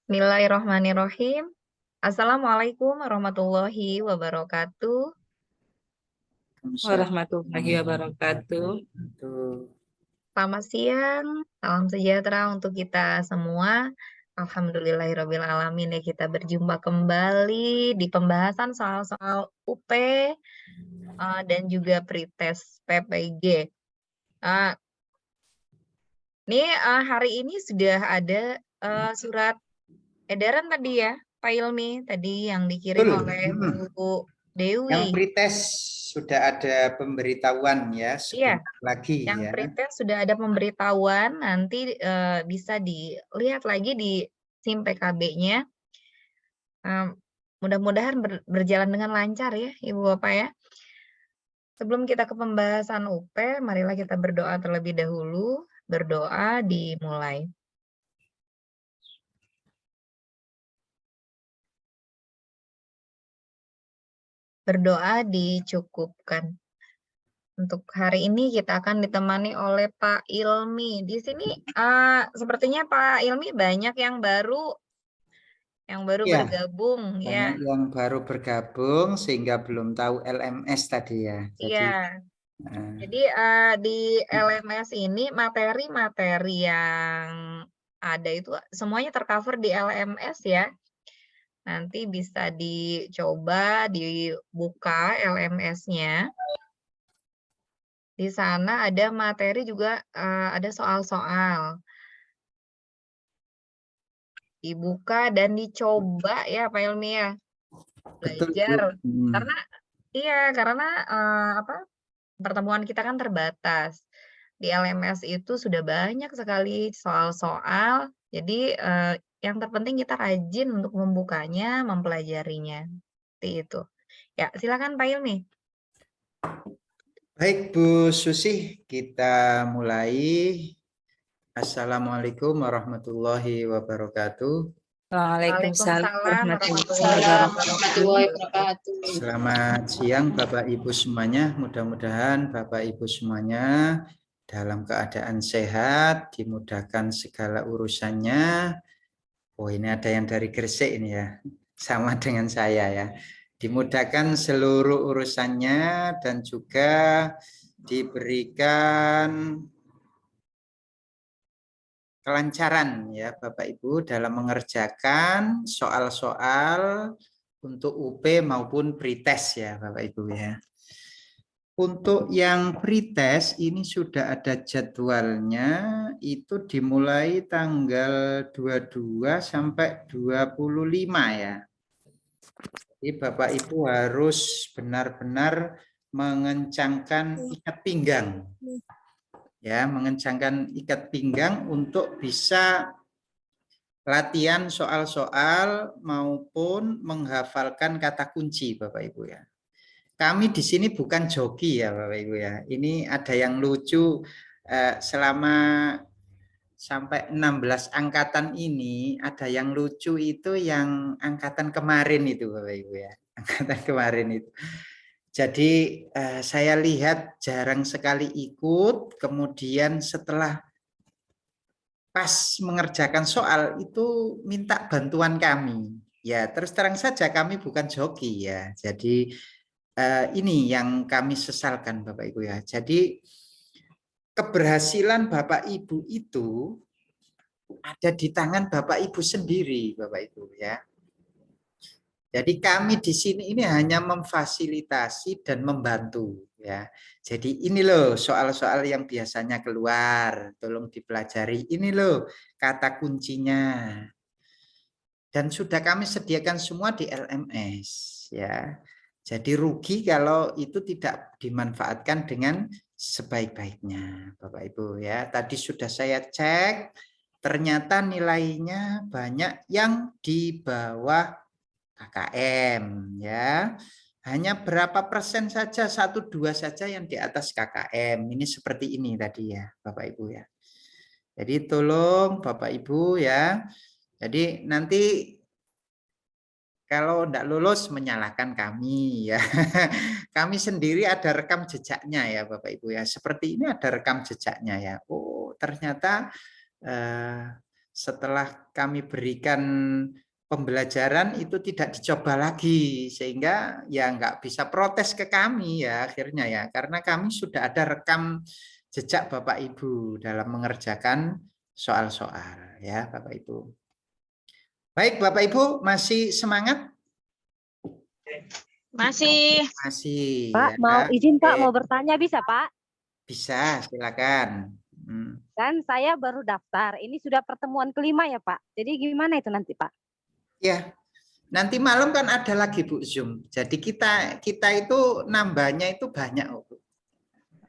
Bismillahirrahmanirrahim. Assalamualaikum warahmatullahi wabarakatuh. Warahmatullahi wabarakatuh. Selamat siang, salam sejahtera untuk kita semua. Alhamdulillahirabbil alamin ya, kita berjumpa kembali di pembahasan soal-soal UP dan juga pretest PPG. Uh, hari ini sudah ada surat edaran tadi ya, Pak Ilmi, tadi yang dikirim Betul. oleh Bu Dewi. Yang pretest sudah ada pemberitahuan ya, sebentar lagi Yang ya. pretest sudah ada pemberitahuan, nanti bisa dilihat lagi di SIM PKB-nya. Mudah-mudahan berjalan dengan lancar ya, Ibu Bapak ya. Sebelum kita ke pembahasan UP, marilah kita berdoa terlebih dahulu. Berdoa dimulai. Berdoa dicukupkan. Untuk hari ini kita akan ditemani oleh Pak Ilmi. Di sini sepertinya Pak Ilmi banyak yang baru Ya, bergabung ya. banyak yang baru bergabung sehingga belum tahu LMS tadi ya. Iya. Jadi di LMS ini materi-materi yang ada itu semuanya tercover di LMS ya. Nanti bisa dicoba dibuka LMS-nya. Di sana ada materi juga, ada soal-soal. Dibuka dan dicoba ya Pak Ilmi ya. Betul, Belajar. Bu. Karena pertemuan kita kan terbatas. Di LMS itu sudah banyak sekali soal-soal. Jadi yang terpenting kita rajin untuk membukanya, mempelajarinya. Seperti itu. Ya, silakan Pak Ilmi. Baik Bu Susi, kita mulai. Assalamualaikum warahmatullahi wabarakatuh. Waalaikumsalam warahmatullahi wabarakatuh. Selamat siang Bapak Ibu semuanya. Mudah-mudahan Bapak Ibu semuanya dalam keadaan sehat, dimudahkan segala urusannya. Oh, ini ada yang dari Gresik ini ya. Sama dengan saya ya. Dimudahkan seluruh urusannya dan juga diberikan kelancaran ya Bapak Ibu dalam mengerjakan soal-soal untuk UP maupun pretest ya Bapak Ibu ya. Untuk yang pretest ini sudah ada jadwalnya, itu dimulai tanggal 22 sampai 25 ya. Jadi Bapak Ibu harus benar-benar mengencangkan ikat pinggang. Ya, mengencangkan ikat pinggang untuk bisa latihan soal-soal maupun menghafalkan kata kunci Bapak Ibu ya. Kami di sini bukan joki ya Bapak Ibu ya. Ini ada yang lucu selama sampai 16 angkatan ini ada yang lucu itu yang angkatan kemarin itu Bapak Ibu ya. Angkatan kemarin itu. Jadi saya lihat jarang sekali ikut, kemudian setelah pas mengerjakan soal itu minta bantuan kami. Ya, terus terang saja kami bukan joki ya. Jadi ini yang kami sesalkan Bapak Ibu ya. Jadi keberhasilan Bapak Ibu itu ada di tangan Bapak Ibu sendiri Bapak Ibu ya. Jadi kami di sini ini hanya memfasilitasi dan membantu ya. Jadi ini loh soal-soal yang biasanya keluar, tolong dipelajari. Ini loh kata kuncinya. Dan sudah kami sediakan semua di LMS ya. Jadi rugi kalau itu tidak dimanfaatkan dengan sebaik-baiknya Bapak Ibu ya. Tadi sudah saya cek, ternyata nilainya banyak yang di bawah KKM ya. Hanya berapa persen saja, 1-2 saja yang di atas KKM. Ini seperti ini tadi ya Bapak Ibu ya. Jadi tolong Bapak Ibu ya. Jadi nanti kalau tidak lulus menyalahkan kami ya. Kami sendiri ada rekam jejaknya ya Bapak Ibu ya. Seperti ini ada rekam jejaknya ya. Oh ternyata setelah kami berikan pembelajaran itu tidak dicoba lagi, sehingga ya nggak bisa protes ke kami ya akhirnya ya, karena kami sudah ada rekam jejak Bapak Ibu dalam mengerjakan soal-soal ya Bapak Ibu. Baik Bapak Ibu, masih semangat? Masih. Masih. Pak, ya. mau izin Pak, Oke. mau bertanya bisa Pak? Bisa, silakan. Kan saya baru daftar, ini sudah pertemuan kelima ya Pak. Jadi gimana itu nanti Pak? Ya, nanti malam kan ada lagi Bu Zoom. Jadi kita itu nambahnya itu banyak Bu.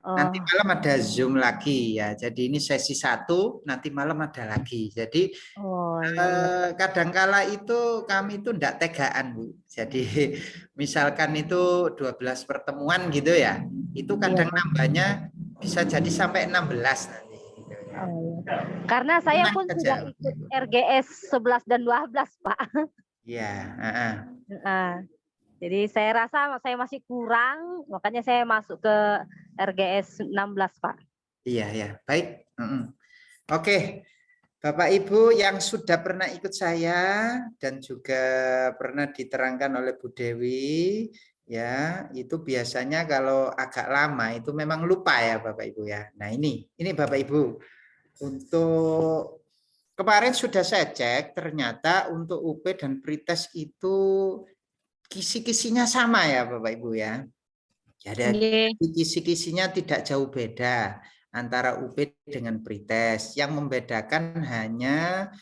Nanti malam ada Zoom lagi ya. Jadi ini sesi 1, nanti malam ada lagi. Jadi kadangkala itu kami itu enggak tegaan Bu. Jadi misalkan itu 12 pertemuan gitu ya. Itu kadang nambahnya bisa jadi sampai 16 nanti. Gitu ya. Karena saya pun sudah ikut RGS 11 dan 12 Pak. Iya. Jadi saya rasa saya masih kurang, makanya saya masuk ke RGS 16 Pak. Iya ya, baik. Oke, Bapak Ibu yang sudah pernah ikut saya dan juga pernah diterangkan oleh Bu Dewi, ya itu biasanya kalau agak lama itu memang lupa ya Bapak Ibu ya. Nah ini Bapak Ibu, untuk kemarin sudah saya cek, ternyata untuk UP dan Pretest itu kisi-kisinya sama ya Bapak Ibu ya. Jadi kisi-kisinya tidak jauh beda antara UP dengan Pretest. Yang membedakan hanya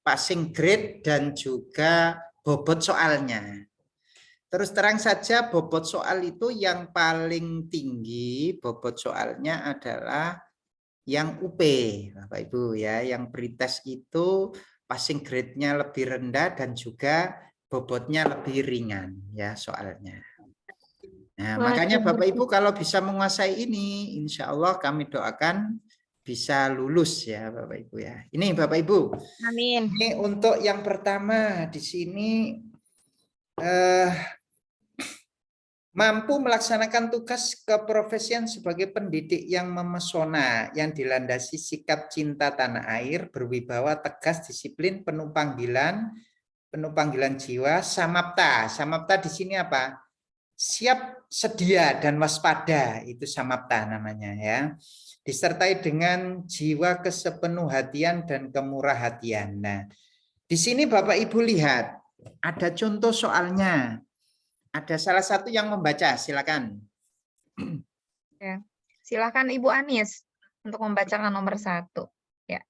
passing grade dan juga bobot soalnya. Terus terang saja bobot soal itu yang paling tinggi bobot soalnya adalah yang UP Bapak Ibu ya. Yang Pretest itu passing grade-nya lebih rendah dan juga bobotnya lebih ringan ya soalnya. Nah, makanya Bapak Ibu kalau bisa menguasai ini, insya Allah kami doakan bisa lulus ya Bapak Ibu ya. Ini Bapak Ibu. Amin. Ini untuk yang pertama di sini mampu melaksanakan tugas keprofesian sebagai pendidik yang memesona, yang dilandasi sikap cinta tanah air, berwibawa, tegas, disiplin, penuh panggilan jiwa, samapta. Samapta di sini apa? Siap, sedia, dan waspada. Itu samapta namanya ya. Disertai dengan jiwa kesepenuhhatian dan kemurahhatian. Nah, di sini Bapak Ibu lihat, ada contoh soalnya. Ada salah satu yang membaca, silakan. Ya. Silakan Ibu Anis untuk membacakan nomor 1. Ya.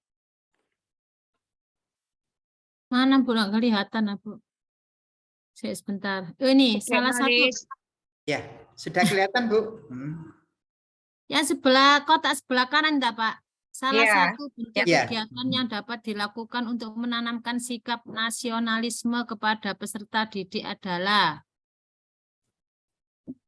Mana Bu, nggak kelihatan Bu. Saya sebentar. Ini salah satu. Ya, sudah kelihatan Bu. Yang sebelah kotak sebelah kanan enggak Pak? Salah satu bentuk kegiatan yang dapat dilakukan untuk menanamkan sikap nasionalisme kepada peserta didik adalah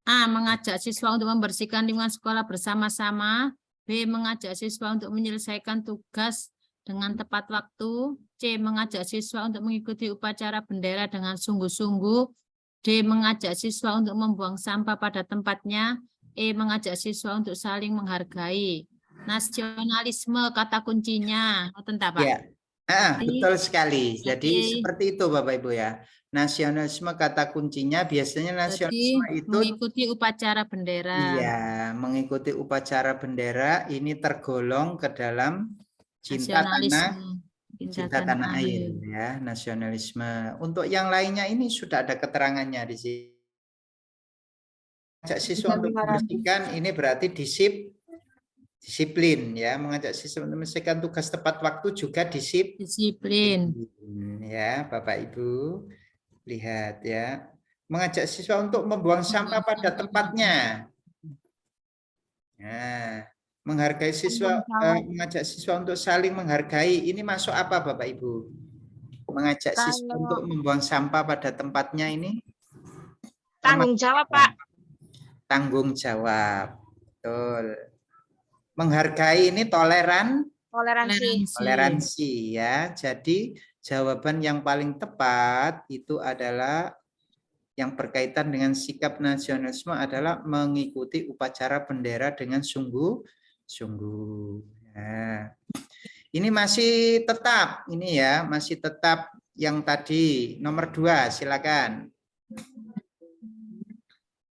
A. Mengajak siswa untuk membersihkan lingkungan sekolah bersama-sama. B. Mengajak siswa untuk menyelesaikan tugas dengan tepat waktu. C. Mengajak siswa untuk mengikuti upacara bendera dengan sungguh-sungguh. D. Mengajak siswa untuk membuang sampah pada tempatnya. E. Mengajak siswa untuk saling menghargai. Nasionalisme kata kuncinya. Tentang Pak. Ya. Betul sekali. Jadi seperti itu Bapak Ibu ya. Nasionalisme kata kuncinya biasanya nasionalisme itu mengikuti upacara bendera. Iya, mengikuti upacara bendera ini tergolong ke dalam cinta tanah air ya, nasionalisme. Untuk yang lainnya ini sudah ada keterangannya di sini. Mengajak siswa untuk membersihkan ini berarti disiplin ya, mengajak siswa untuk menyelesaikan tugas tepat waktu juga disiplin. Ya, Bapak Ibu. Lihat ya, mengajak siswa untuk membuang sampah pada tempatnya. Nah, menghargai siswa, mengajak siswa untuk saling menghargai. Ini masuk apa Bapak Ibu? Mengajak siswa untuk membuang sampah pada tempatnya ini? Tanggung jawab Pak. Tanggung jawab. Betul. Menghargai ini toleransi ya. Jadi jawaban yang paling tepat itu adalah yang berkaitan dengan sikap nasionalisme adalah mengikuti upacara bendera dengan sungguh-sungguh. Nah, Ini masih tetap, ini ya, masih tetap yang tadi nomor 2, silakan.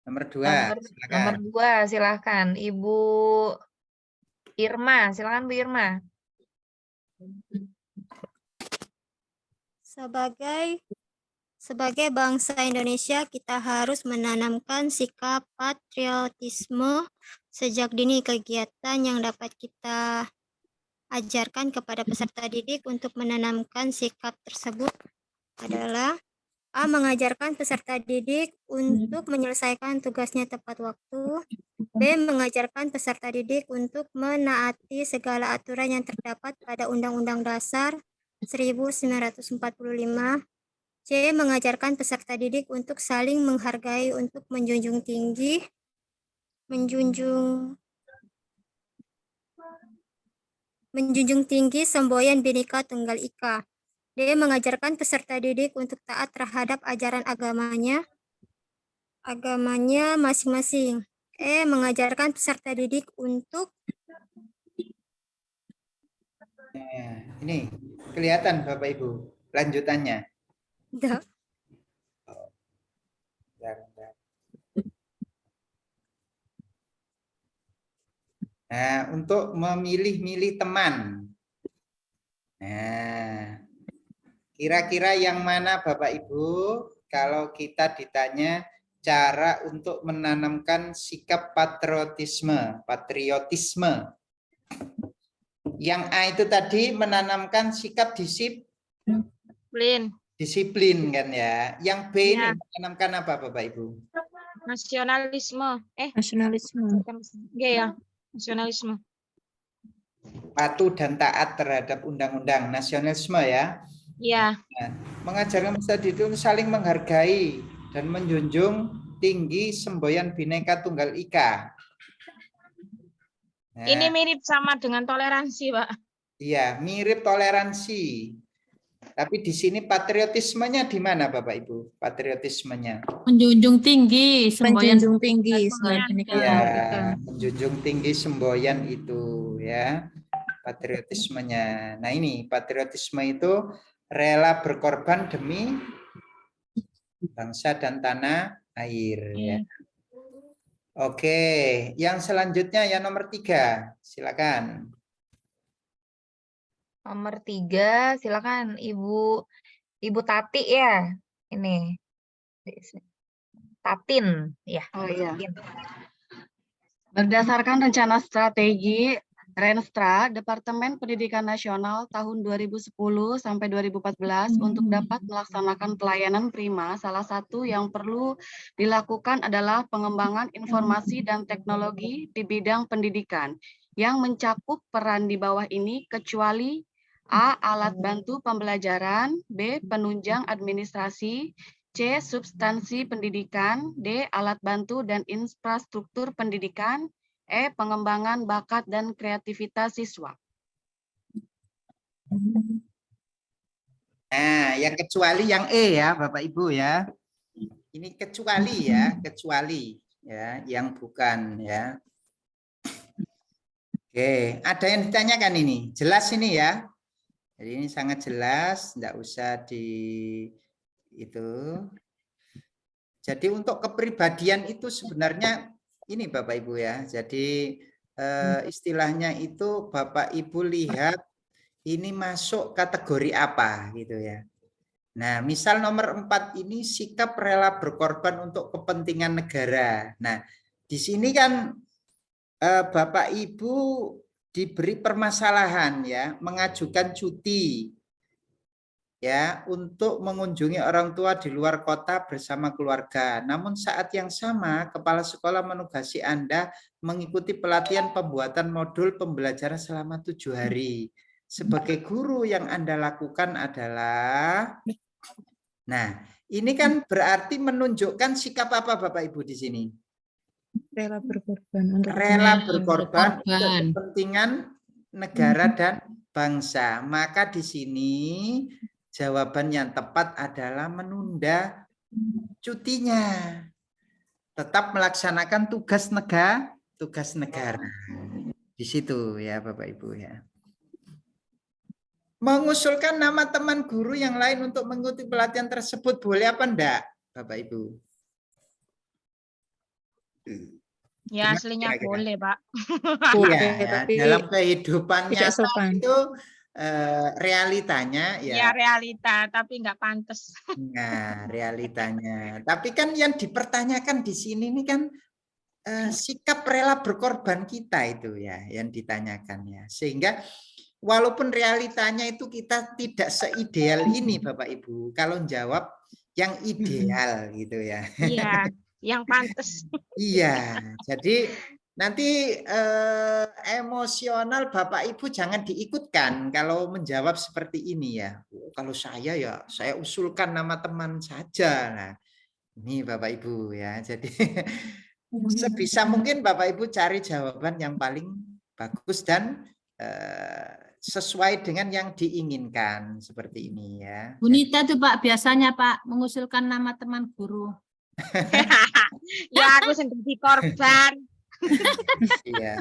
Nomor 2, silakan. Nomor 2, silakan. Ibu Irma, silakan Bu Irma. Sebagai bangsa Indonesia, kita harus menanamkan sikap patriotisme sejak dini. Kegiatan yang dapat kita ajarkan kepada peserta didik untuk menanamkan sikap tersebut adalah A. Mengajarkan peserta didik untuk menyelesaikan tugasnya tepat waktu. B. Mengajarkan peserta didik untuk menaati segala aturan yang terdapat pada Undang-Undang Dasar 1945. C. Mengajarkan peserta didik untuk saling menghargai, untuk menjunjung tinggi semboyan Bhinneka Tunggal Ika. D. Mengajarkan peserta didik untuk taat terhadap ajaran agamanya masing-masing. E. Mengajarkan peserta didik untuk Ini kelihatan Bapak Ibu lanjutannya. Bentar. Nah, untuk memilih-milih teman. Nah, kira-kira yang mana Bapak Ibu kalau kita ditanya cara untuk menanamkan sikap patriotisme. Yang A itu tadi menanamkan sikap disiplin kan ya. Yang B ini menanamkan apa Bapak Ibu? Nasionalisme. Ya, nasionalisme. Patuh dan taat terhadap undang-undang, nasionalisme ya. Iya. Nah, mengajarkan peserta didik untuk saling menghargai dan menjunjung tinggi semboyan Bhinneka Tunggal Ika. Nah, Ini mirip sama dengan toleransi, Pak. iya, mirip toleransi. Tapi di sini patriotismenya di mana Bapak Ibu? Patriotismenya. Menjunjung tinggi semboyan Ya, menjunjung tinggi semboyan itu ya. Patriotismenya. Nah, ini patriotisme itu rela berkorban demi bangsa dan tanah air ya. Oke, yang selanjutnya yang nomor 3, silakan. Nomor 3, silakan Ibu Tati ya. Ini. Tatin, ya. Oh iya. Berdasarkan rencana strategi Renstra, Departemen Pendidikan Nasional tahun 2010 sampai 2014 untuk dapat melaksanakan pelayanan prima, salah satu yang perlu dilakukan adalah pengembangan informasi dan teknologi di bidang pendidikan yang mencakup peran di bawah ini kecuali A. Alat bantu pembelajaran, B. Penunjang administrasi, C. Substansi pendidikan, D. Alat bantu dan infrastruktur pendidikan, E. Pengembangan bakat dan kreativitas siswa. Nah, yang kecuali yang E ya, Bapak Ibu ya. Ini kecuali ya, yang bukan ya. Oke, ada yang ditanyakan ini? Jelas ini ya. Jadi ini sangat jelas, enggak usah itu. Jadi untuk kepribadian itu sebenarnya ini Bapak Ibu ya. Jadi istilahnya itu Bapak Ibu lihat ini masuk kategori apa gitu ya. Nah, misal nomor 4 ini sikap rela berkorban untuk kepentingan negara. Nah, di sini kan Bapak Ibu diberi permasalahan ya, mengajukan cuti ya untuk mengunjungi orang tua di luar kota bersama keluarga. Namun saat yang sama kepala sekolah menugasi Anda mengikuti pelatihan pembuatan modul pembelajaran selama 7 hari. Sebagai guru yang Anda lakukan adalah, nah ini kan berarti menunjukkan sikap apa Bapak Ibu di sini? Rela berkorban untuk untuk kepentingan negara dan bangsa. Maka di sini jawaban yang tepat adalah menunda cutinya. Tetap melaksanakan tugas negara. Di situ ya Bapak Ibu ya. Mengusulkan nama teman guru yang lain untuk mengikuti pelatihan tersebut boleh apa enggak, Bapak Ibu? Ya Gimana aslinya kira-kira? boleh, Pak. Iya, Boleh, ya, tapi dalam kehidupan tidak nyata sopan. itu realitanya Ya ya. realita, tapi nggak pantas. Nah, realitanya. Tapi kan yang dipertanyakan di sini ini kan sikap rela berkorban kita itu ya, yang ditanyakan ya. Sehingga walaupun realitanya itu kita tidak seideal ini Bapak Ibu, kalau jawab yang ideal gitu ya. Iya, yang pantas. Iya, jadi nanti emosional Bapak Ibu jangan diikutkan kalau menjawab seperti ini ya. Oh, kalau saya ya saya usulkan nama teman saja. Nah, ini Bapak Ibu ya. Jadi sebisa mungkin Bapak Ibu cari jawaban yang paling bagus dan sesuai dengan yang diinginkan seperti ini ya. Bunita tuh Pak biasanya Pak mengusulkan nama teman guru. Ya aku sendiri korban. Iya,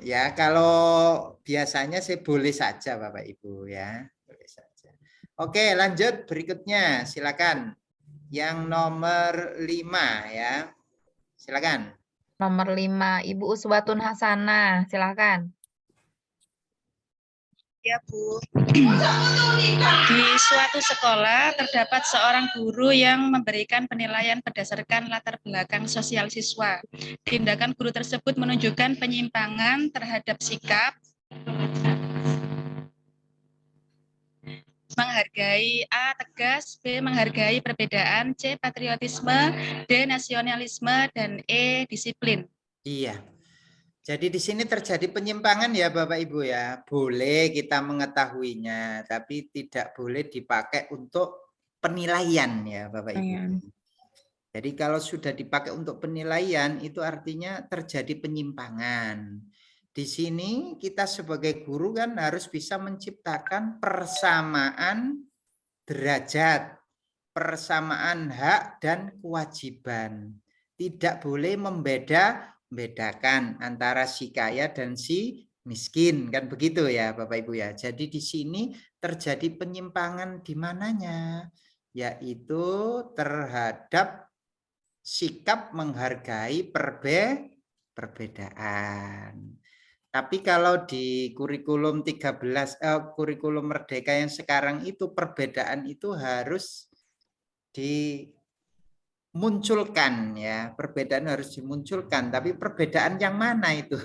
ya kalau biasanya sih boleh saja Bapak Ibu ya, boleh saja. Oke, lanjut berikutnya, silakan. Yang nomor 5 ya, silakan. Nomor 5, Ibu Uswatun Hasanah, silakan. Ya, Bu. Di suatu sekolah terdapat seorang guru yang memberikan penilaian berdasarkan latar belakang sosial siswa. Tindakan guru tersebut menunjukkan penyimpangan terhadap sikap, menghargai, A, tegas, B, menghargai perbedaan, C, patriotisme, D, nasionalisme, dan E, disiplin. Iya. Jadi di sini terjadi penyimpangan ya Bapak Ibu ya. Boleh kita mengetahuinya, tapi tidak boleh dipakai untuk penilaian ya Bapak Ibu. Jadi kalau sudah dipakai untuk penilaian itu artinya terjadi penyimpangan. Di sini kita sebagai guru kan harus bisa menciptakan persamaan derajat, persamaan hak dan kewajiban. Tidak boleh membedakan antara si kaya dan si miskin, kan begitu ya Bapak Ibu ya. Jadi di sini terjadi penyimpangan di mananya, yaitu terhadap sikap menghargai perbedaan. Tapi kalau di kurikulum 13 kurikulum Merdeka yang sekarang itu perbedaan itu harus dimunculkan ya, perbedaan harus dimunculkan, tapi perbedaan yang mana itu?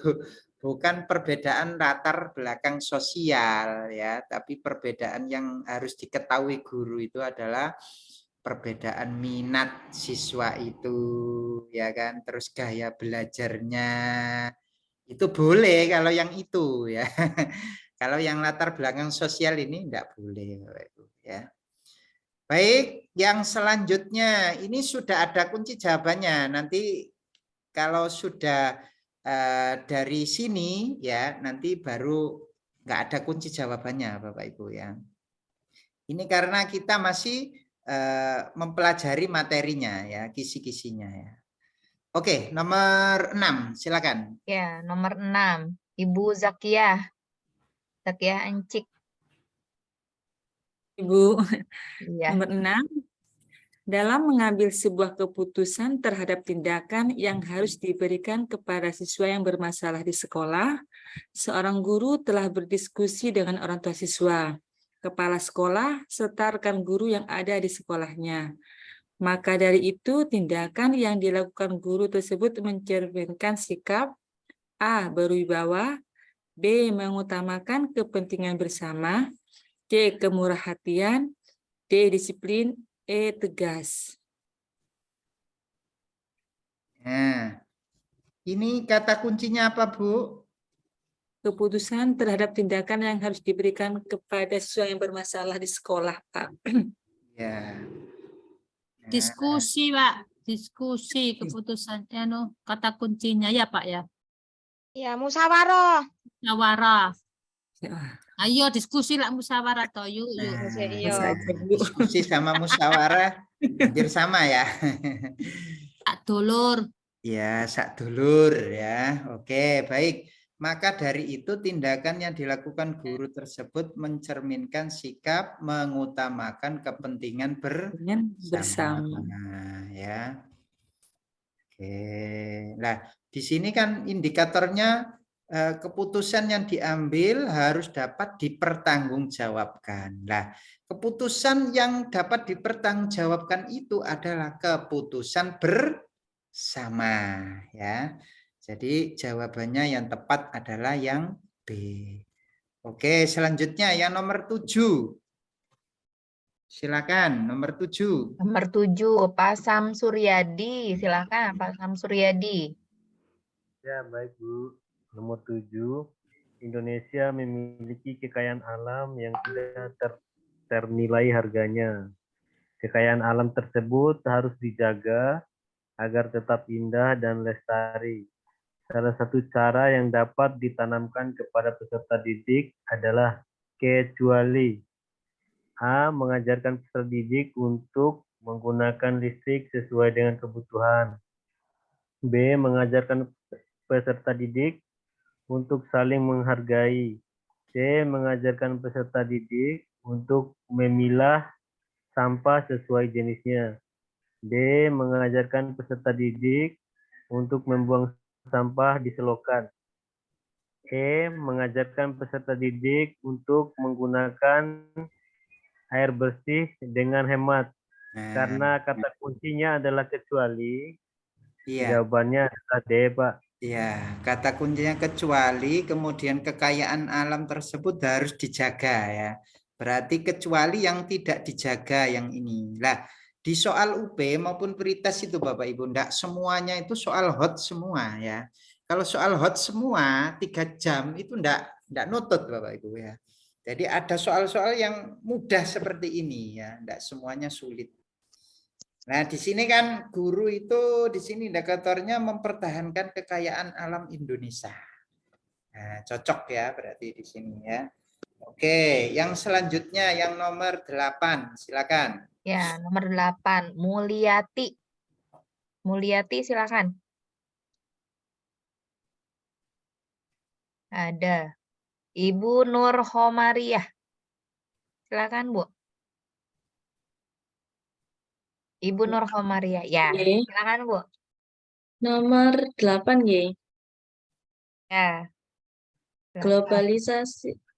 Bukan perbedaan latar belakang sosial ya, tapi perbedaan yang harus diketahui guru itu adalah perbedaan minat siswa itu ya kan, terus gaya belajarnya. Itu boleh kalau yang itu ya. Kalau yang latar belakang sosial ini enggak boleh ya. Baik, yang selanjutnya ini sudah ada kunci jawabannya. Nanti kalau sudah dari sini ya, nanti baru nggak ada kunci jawabannya Bapak Ibu ya. Ini karena kita masih mempelajari materinya ya, kisi-kisinya ya. Oke, nomor 6, silakan. Ya, nomor 6, Ibu Zakiyah. Zakiyah Encik. Ibu, Iya. nomor 6. Dalam mengambil sebuah keputusan terhadap tindakan yang harus diberikan kepada siswa yang bermasalah di sekolah, seorang guru telah berdiskusi dengan orang tua siswa, kepala sekolah, serta rekan guru yang ada di sekolahnya. Maka dari itu, tindakan yang dilakukan guru tersebut mencerminkan sikap A. Berwibawa, B. Mengutamakan kepentingan bersama, C. Kemurahhatian, D. Disiplin, E. Tegas. Nah, ini kata kuncinya apa, Bu? Keputusan terhadap tindakan yang harus diberikan kepada siswa yang bermasalah di sekolah, Pak. Ya. Diskusi Pak, diskusi keputusannya kata kuncinya ya Pak ya. Ya musyawarah. Musyawarah. Ayo diskusi lah musyawarah toh yuk. Nah, diskusi sama musyawarah hampir sama ya. Sak dulur. Ya, sak dulur ya. Oke, baik. Maka dari itu tindakan yang dilakukan guru tersebut mencerminkan sikap mengutamakan kepentingan bersama. Ya. Oke. Nah, di sini kan indikatornya keputusan yang diambil harus dapat dipertanggungjawabkan. Nah, keputusan yang dapat dipertanggungjawabkan itu adalah keputusan bersama, ya. Jadi jawabannya yang tepat adalah yang B. Oke, selanjutnya yang nomor 7. Silakan, nomor 7. Nomor 7, Pak Samsuryadi. Silakan, Pak Samsuryadi. Ya, baik Bu. Nomor 7, Indonesia memiliki kekayaan alam yang tidak ternilai harganya. Kekayaan alam tersebut harus dijaga agar tetap indah dan lestari. Salah satu cara yang dapat ditanamkan kepada peserta didik adalah kecuali A. Mengajarkan peserta didik untuk menggunakan listrik sesuai dengan kebutuhan. B. Mengajarkan peserta didik untuk saling menghargai. C. Mengajarkan peserta didik untuk memilah sampah sesuai jenisnya. D. Mengajarkan peserta didik untuk membuang sampah di selokan. E. Mengajarkan peserta didik untuk menggunakan air bersih dengan hemat. Karena kata kuncinya adalah kecuali. Iya. Jawabannya adalah D, Pak. Iya, kata kuncinya kecuali, kemudian kekayaan alam tersebut harus dijaga ya. Berarti kecuali yang tidak dijaga yang ini. Lah, di soal UP maupun Prites itu Bapak Ibu, enggak semuanya itu soal hot semua ya. Kalau soal hot semua 3 jam itu enggak nutut Bapak Ibu ya. Jadi ada soal-soal yang mudah seperti ini ya, enggak semuanya sulit. Nah, di sini kan guru itu di sini indikatornya mempertahankan kekayaan alam Indonesia. Nah, cocok ya berarti di sini ya. Oke, yang selanjutnya yang nomor 8, silakan. Ya, nomor 8, Mulyati. Mulyati, silakan. Ada. Ibu Nur Homariah. Silakan, Bu. Ibu Nur Homariah. Ya, Oke. silakan, Bu. Nomor 8 Y. Ya.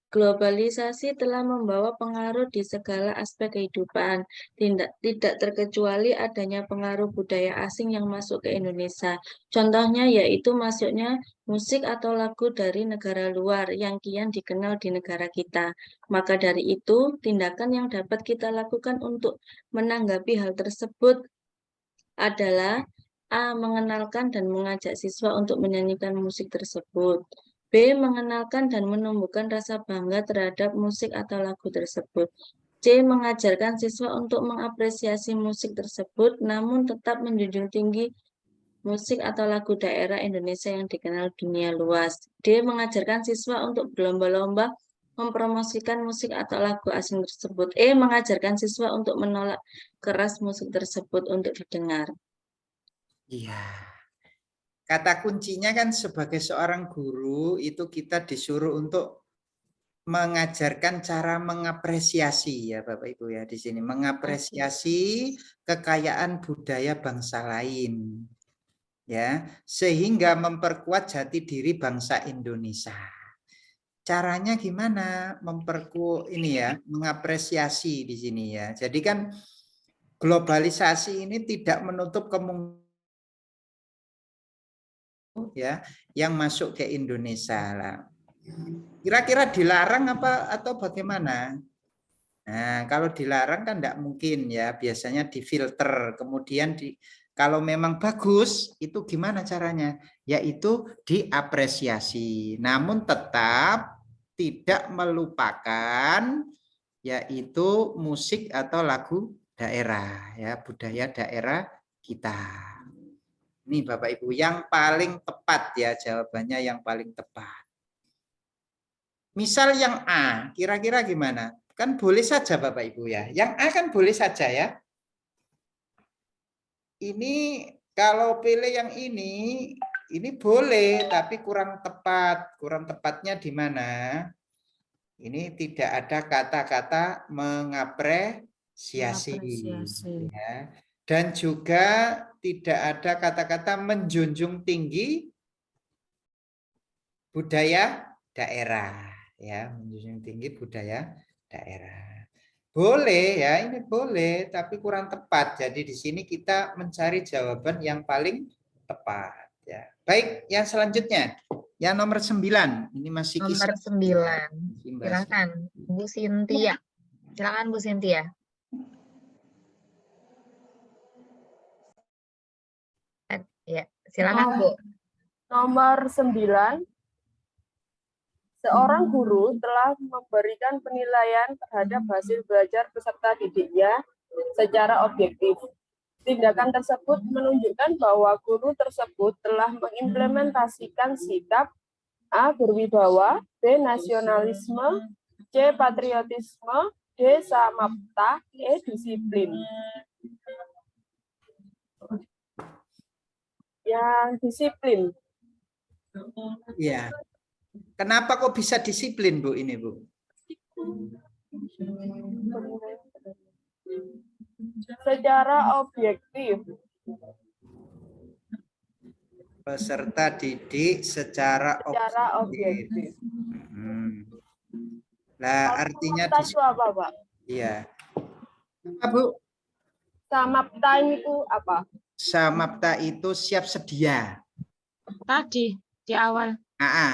Globalisasi telah membawa pengaruh di segala aspek kehidupan, tidak terkecuali adanya pengaruh budaya asing yang masuk ke Indonesia. Contohnya yaitu masuknya musik atau lagu dari negara luar yang kian dikenal di negara kita. Maka dari itu, tindakan yang dapat kita lakukan untuk menanggapi hal tersebut adalah A. Mengenalkan dan mengajak siswa untuk menyanyikan musik tersebut. B. Mengenalkan dan menumbuhkan rasa bangga terhadap musik atau lagu tersebut. C. Mengajarkan siswa untuk mengapresiasi musik tersebut, namun tetap menjunjung tinggi musik atau lagu daerah Indonesia yang dikenal dunia luas. D. Mengajarkan siswa untuk berlomba-lomba mempromosikan musik atau lagu asing tersebut. E. Mengajarkan siswa untuk menolak keras musik tersebut untuk didengar. Iya. Kata kuncinya kan sebagai seorang guru itu kita disuruh untuk mengajarkan cara mengapresiasi ya Bapak Ibu ya di sini, mengapresiasi kekayaan budaya bangsa lain. Ya, sehingga memperkuat jati diri bangsa Indonesia. Caranya gimana memperkuat ini ya, mengapresiasi di sini ya. Jadi kan globalisasi ini tidak menutup kemungkinan ya yang masuk ke Indonesia lah. Kira-kira dilarang apa atau bagaimana? Nah, kalau dilarang kan tidak mungkin ya, biasanya difilter, kemudian kalau memang bagus itu gimana caranya? Yaitu diapresiasi, namun tetap tidak melupakan yaitu musik atau lagu daerah ya, budaya daerah kita. Ini Bapak Ibu yang paling tepat ya, jawabannya yang paling tepat. Misal yang A, kira-kira gimana? Kan boleh saja Bapak Ibu ya. Yang A kan boleh saja ya. Ini kalau pilih yang ini ini boleh, tapi kurang tepat. Kurang tepatnya di mana? Ini tidak ada kata-kata mengapresiasi. Ya. Dan juga tidak ada kata-kata menjunjung tinggi budaya daerah. Ya, menjunjung tinggi budaya daerah. Boleh ya, ini boleh, tapi kurang tepat. Jadi di sini kita mencari jawaban yang paling tepat. Ya. Baik, yang selanjutnya. Yang nomor 9. Ini masih Nomor 9. Silakan, Bu Sintia. Silakan, Bu Sintia. Ya, silakan, Bu. Nomor 9. Seorang guru telah memberikan penilaian terhadap hasil belajar peserta didiknya secara objektif. Tindakan tersebut menunjukkan bahwa guru tersebut telah mengimplementasikan sikap A. Berwibawa, B. Nasionalisme, C. Patriotisme, D. Samapta, E. Disiplin. Yang disiplin. Iya. Kenapa kok bisa disiplin, Bu, ini, Bu? Secara objektif. Peserta didik secara objektif. Nah, artinya itu apa, Pak? Iya. Apa, Bu? Samapta itu apa? Samapta itu siap sedia. Tadi di awal.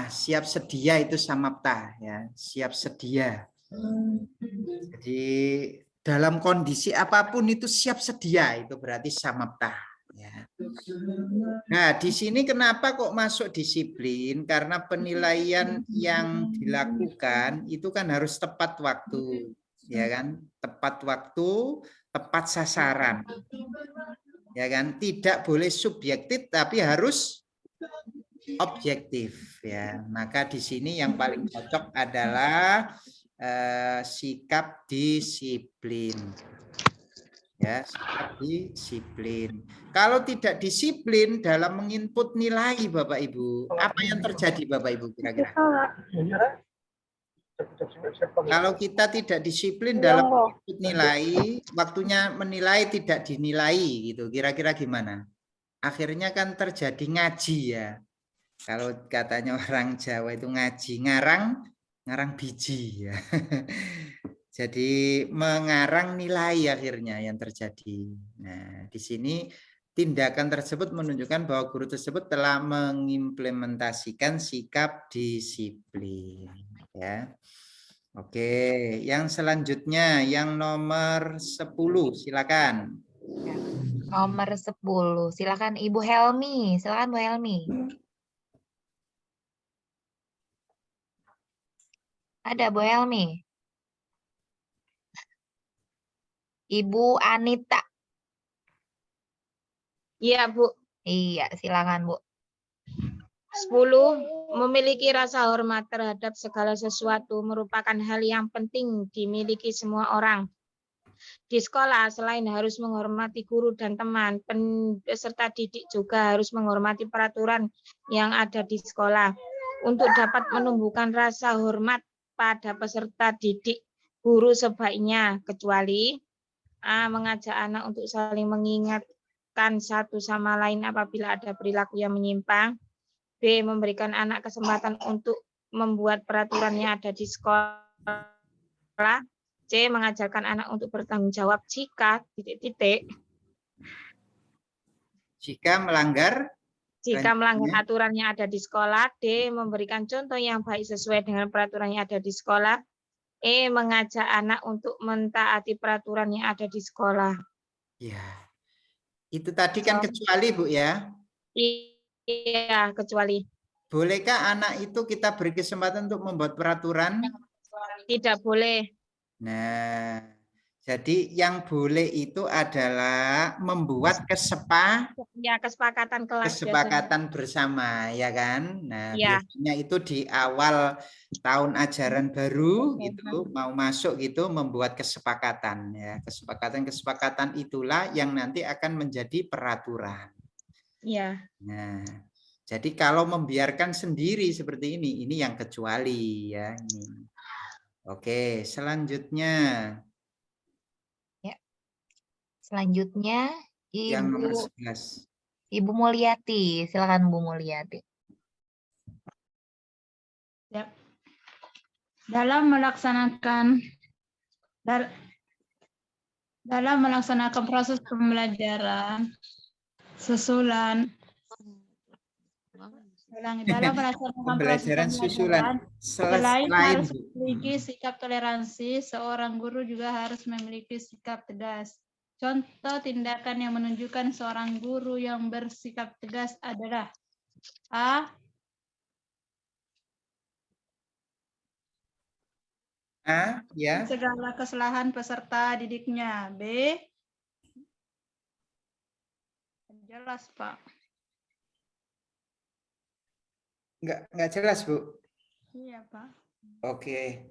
Siap sedia itu samapta ya, siap sedia. Jadi dalam kondisi apapun itu siap sedia, itu berarti samapta ya. Nah, di sini kenapa kok masuk disiplin? Karena penilaian yang dilakukan itu kan harus tepat waktu, ya kan? Tepat waktu, tepat sasaran. Ya kan? Tidak boleh subjektif tapi harus objektif ya. Maka di sini yang paling cocok adalah sikap disiplin. Ya, sikap disiplin. Kalau tidak disiplin dalam menginput nilai Bapak Ibu, apa yang terjadi Bapak Ibu kira-kira? Kalau kita tidak disiplin dalam menginput nilai, waktunya menilai tidak dinilai gitu. Kira-kira gimana? Akhirnya kan terjadi ngaji ya. Kalau katanya orang Jawa itu ngaji, ngarang biji ya. Jadi mengarang nilai akhirnya yang terjadi. Nah, di sini tindakan tersebut menunjukkan bahwa guru tersebut telah mengimplementasikan sikap disiplin ya. Oke, yang selanjutnya yang nomor 10, silakan. Nomor 10, silakan Ibu Helmi. Silakan Bu Helmi. Ada Bu Helmi. Ibu Anita. Iya, Bu. Iya, silakan Bu. 10. Memiliki rasa hormat terhadap segala sesuatu merupakan hal yang penting dimiliki semua orang. Di sekolah, selain harus menghormati guru dan teman, peserta didik juga harus menghormati peraturan yang ada di sekolah. Untuk dapat menumbuhkan rasa hormat pada peserta didik, guru sebaiknya kecuali A. Mengajak anak untuk saling mengingatkan satu sama lain apabila ada perilaku yang menyimpang. B. Memberikan anak kesempatan untuk membuat peraturan yang ada di sekolah. C. Mengajarkan anak untuk bertanggung jawab jika ... Jika melanggar aturan yang ada di sekolah. D. Memberikan contoh yang baik sesuai dengan peraturan yang ada di sekolah. E. Mengajak anak untuk mentaati peraturan yang ada di sekolah. Ya, itu tadi kan kecuali Bu ya. Iya, kecuali. Bolehkah anak itu kita beri kesempatan untuk membuat peraturan? Tidak boleh. Nah, jadi yang boleh itu adalah membuat kesepakatan kelas. Kesepakatan bersama, ya kan? Nah, ya. Biasanya itu di awal tahun ajaran baru gitu, mau masuk gitu membuat kesepakatan ya. Kesepakatan itulah yang nanti akan menjadi peraturan. Iya. Nah, Jadi kalau membiarkan sendiri seperti ini yang kecuali ya. Ini. Oke, selanjutnya. Ya. Selanjutnya Yang nomor Ibu 11. Ibu Mulyati, silakan Bu Mulyati. Ya. Dalam melaksanakan proses pembelajaran susulan dalam melaksanakan proses Pembelajaran susulan selain selain harus memiliki sikap toleransi, seorang guru juga harus memiliki sikap tegas. Contoh tindakan yang menunjukkan seorang guru yang bersikap tegas adalah A. Ya. Segala kesalahan peserta didiknya. B. Jelas, Pak. Enggak jelas, Bu. Iya, Pak. Oke.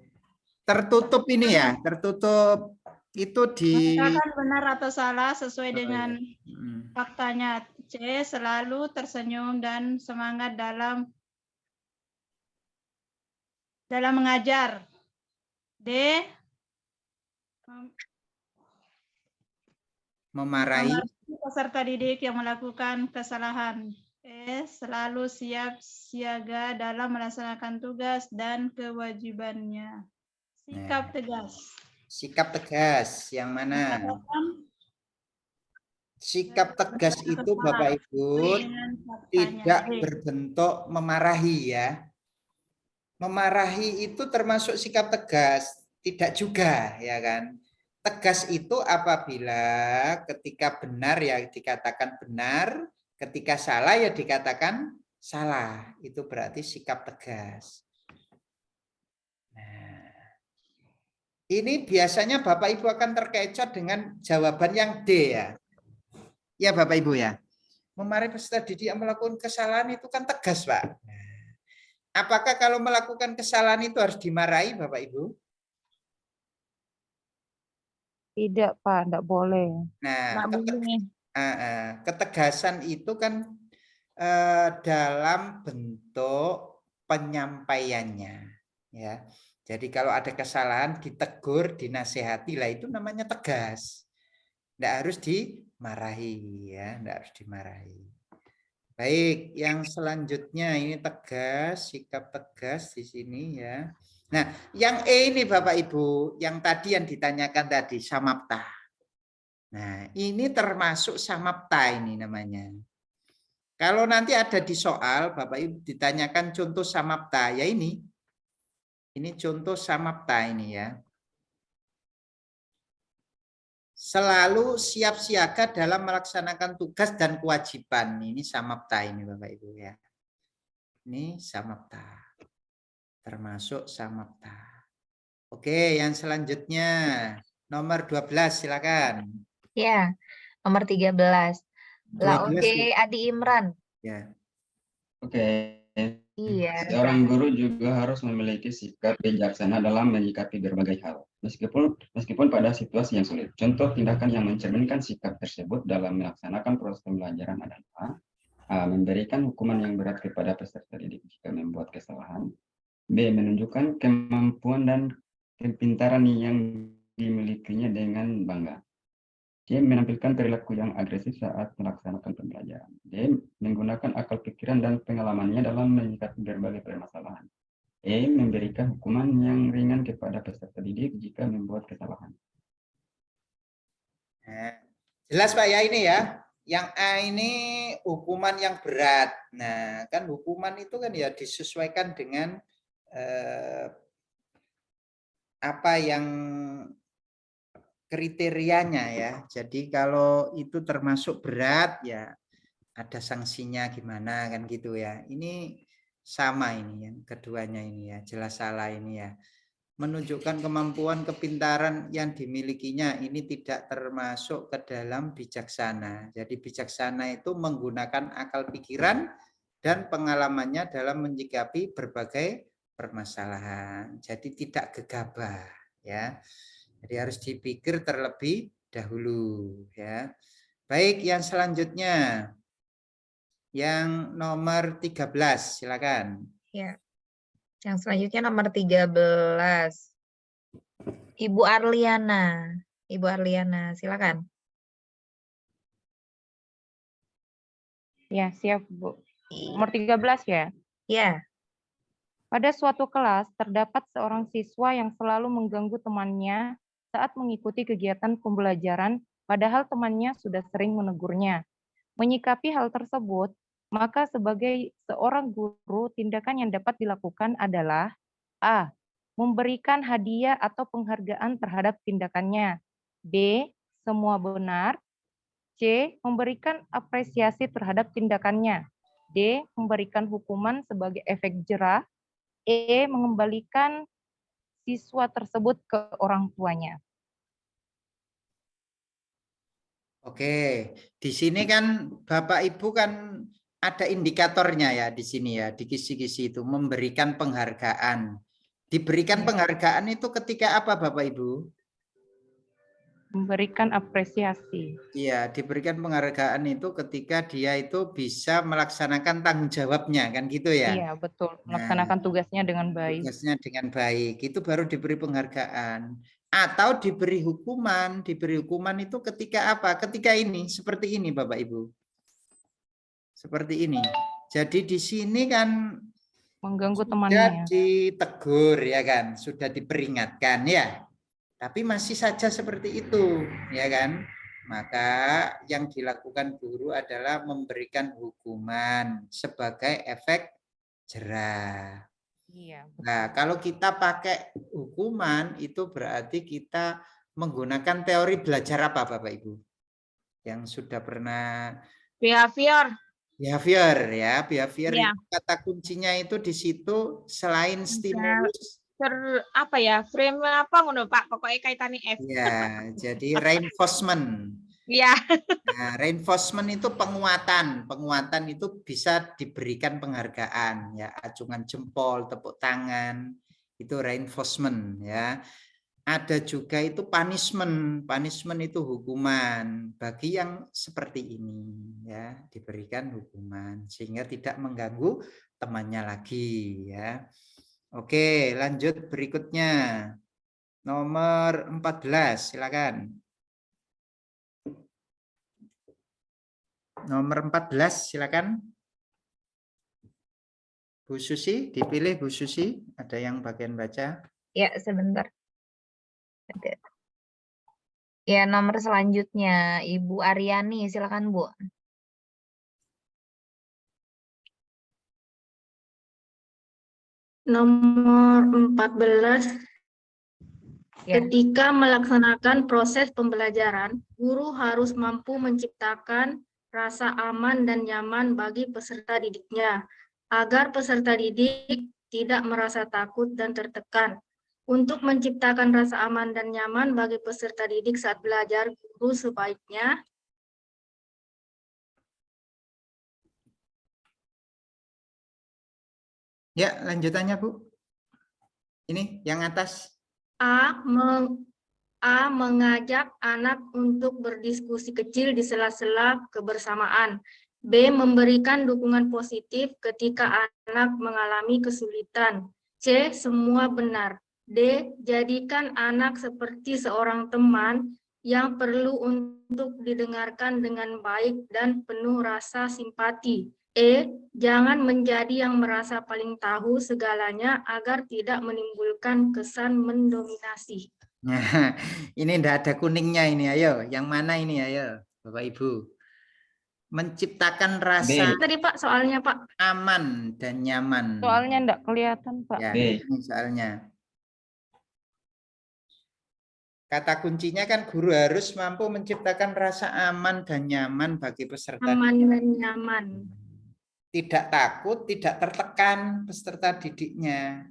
Tertutup ini ya, tertutup itu di Mengatakan benar atau salah sesuai Oh, dengan iya. faktanya. C. Selalu tersenyum dan semangat dalam mengajar. D. Memarahi peserta didik yang melakukan kesalahan. E. Selalu siap siaga dalam melaksanakan tugas dan kewajibannya. Sikap tegas. Sikap tegas yang mana? Sikap tegas itu Bapak Ibu tidak berbentuk memarahi ya. Memarahi itu termasuk sikap tegas, tidak juga ya kan. Tegas itu apabila ketika benar ya dikatakan benar, ketika salah ya dikatakan salah. Itu berarti sikap tegas. Nah, ini biasanya Bapak Ibu akan terkecoh dengan jawaban yang D ya. Ya Bapak Ibu ya. Memarahi peserta didik yang melakukan kesalahan itu kan tegas, Pak. Apakah kalau melakukan kesalahan itu harus dimarahi Bapak Ibu? Tidak, Pak, tidak boleh. Nah, ketegasan itu kan dalam bentuk penyampaiannya. Ya. Jadi kalau ada kesalahan ditegur, dinasehati, lah itu namanya tegas. Tidak harus dimarahi ya, tidak harus dimarahi. Baik, yang selanjutnya ini tegas, sikap tegas di sini ya. Nah, yang E ini Bapak Ibu, yang tadi yang ditanyakan tadi samapta. Nah, ini termasuk samapta ini namanya. Kalau nanti ada di soal Bapak Ibu ditanyakan contoh samapta, ya ini. Ini contoh samapta ini ya. Selalu siap siaga dalam melaksanakan tugas dan kewajiban. Ini samapta ini Bapak Ibu ya. Ini samapta. Termasuk samapta. Oke, yang selanjutnya nomor 12 silakan. Ya, nomor 13. Laode Adi Imran. Ya. Oke. Iya. Seorang guru juga harus memiliki sikap bijaksana dalam menyikapi berbagai hal, meskipun pada situasi yang sulit. Contoh tindakan yang mencerminkan sikap tersebut dalam melaksanakan proses pembelajaran adalah A. Memberikan hukuman yang berat kepada peserta didik jika membuat kesalahan. B. Menunjukkan kemampuan dan kepintaran yang dimilikinya dengan bangga. C. Menampilkan perilaku yang agresif saat melaksanakan pembelajaran. D. Menggunakan akal pikiran dan pengalamannya dalam menyikapi berbagai permasalahan. E. Memberikan hukuman yang ringan kepada peserta didik jika membuat kesalahan. Nah, jelas Pak ya ini ya. Yang A ini hukuman yang berat. Nah, kan hukuman itu kan ya disesuaikan dengan apa yang kriterianya ya. Jadi kalau itu termasuk berat ya ada sanksinya gimana kan gitu ya. Ini sama ini yang keduanya ini ya, jelas salah ini ya. Menunjukkan kemampuan kepintaran yang dimilikinya ini tidak termasuk ke dalam bijaksana. Jadi bijaksana itu menggunakan akal pikiran dan pengalamannya dalam menyikapi berbagai permasalahan. Jadi tidak gegabah ya. Jadi harus dipikir terlebih dahulu ya. Baik, yang selanjutnya. Yang nomor 13, silakan. Ya. Yang selanjutnya nomor 13. Ibu Arliana. Ibu Arliana, silakan. Ya, siap, Bu. Nomor 13 ya. Ya. Pada suatu kelas, terdapat seorang siswa yang selalu mengganggu temannya saat mengikuti kegiatan pembelajaran, padahal temannya sudah sering menegurnya. Menyikapi hal tersebut, maka sebagai seorang guru, tindakan yang dapat dilakukan adalah A. Memberikan hadiah atau penghargaan terhadap tindakannya. B. Semua benar. C. Memberikan apresiasi terhadap tindakannya. D. Memberikan hukuman sebagai efek jerah. E. Mengembalikan siswa tersebut ke orang tuanya. Oke, di sini kan Bapak Ibu kan ada indikatornya ya di sini ya, di kisi-kisi itu memberikan penghargaan. Diberikan penghargaan itu ketika apa Bapak Ibu? Memberikan apresiasi. Iya, diberikan penghargaan itu ketika dia itu bisa melaksanakan tanggung jawabnya kan gitu ya. Iya, betul. Melaksanakan tugasnya dengan baik. Tugasnya dengan baik, itu baru diberi penghargaan. Atau diberi hukuman itu ketika apa? Ketika ini, seperti ini Bapak Ibu. Seperti ini. Jadi di sini kan mengganggu sudah temannya. ditegur ya kan, sudah diperingatkan ya. Tapi masih saja seperti itu, ya kan? Maka yang dilakukan guru adalah memberikan hukuman sebagai efek jerah. Iya. Nah, kalau kita pakai hukuman itu berarti kita menggunakan teori belajar apa Bapak Ibu? Yang sudah pernah Behavior. Behavior ya, behavior Ya. itu kata kuncinya itu di situ selain stimulus. Apa ya? Frame apa ngono Pak? Pokoknya kaitannya F. Ya, jadi reinforcement. Iya. Nah, reinforcement itu penguatan. Penguatan itu bisa diberikan penghargaan ya, acungan jempol, tepuk tangan. Itu reinforcement ya. Ada juga itu punishment. Punishment itu hukuman bagi yang seperti ini ya, diberikan hukuman sehingga tidak mengganggu temannya lagi ya. Oke, lanjut berikutnya. Nomor 14, silakan. Nomor 14, silakan. Bu Susi, dipilih Bu Susi. Ada yang bagian baca? Ya, sebentar. Ada. Ya, nomor selanjutnya Ibu Aryani, silakan Bu. Nomor 14. Ya. Ketika melaksanakan proses pembelajaran, guru harus mampu menciptakan rasa aman dan nyaman bagi peserta didiknya, agar peserta didik tidak merasa takut dan tertekan. Untuk menciptakan rasa aman dan nyaman bagi peserta didik saat belajar, guru sebaiknya Ya, lanjutannya Bu. Ini yang atas. A. Mengajak anak untuk berdiskusi kecil di sela-sela kebersamaan. B. Memberikan dukungan positif ketika anak mengalami kesulitan. C. Semua benar. D. Jadikan anak seperti seorang teman yang perlu untuk didengarkan dengan baik dan penuh rasa simpati. E. Jangan menjadi yang merasa paling tahu segalanya agar tidak menimbulkan kesan mendominasi. Nah, ini enggak ada kuningnya ini, ayo. Yang mana ini, ayo, Bapak Ibu. Menciptakan rasa Tadi Pak, soalnya Pak. aman dan nyaman. Soalnya enggak kelihatan Pak. Ya, ini soalnya. Kata kuncinya kan guru harus mampu menciptakan rasa aman dan nyaman bagi peserta. Aman dan nyaman. Tidak takut, tidak tertekan peserta didiknya.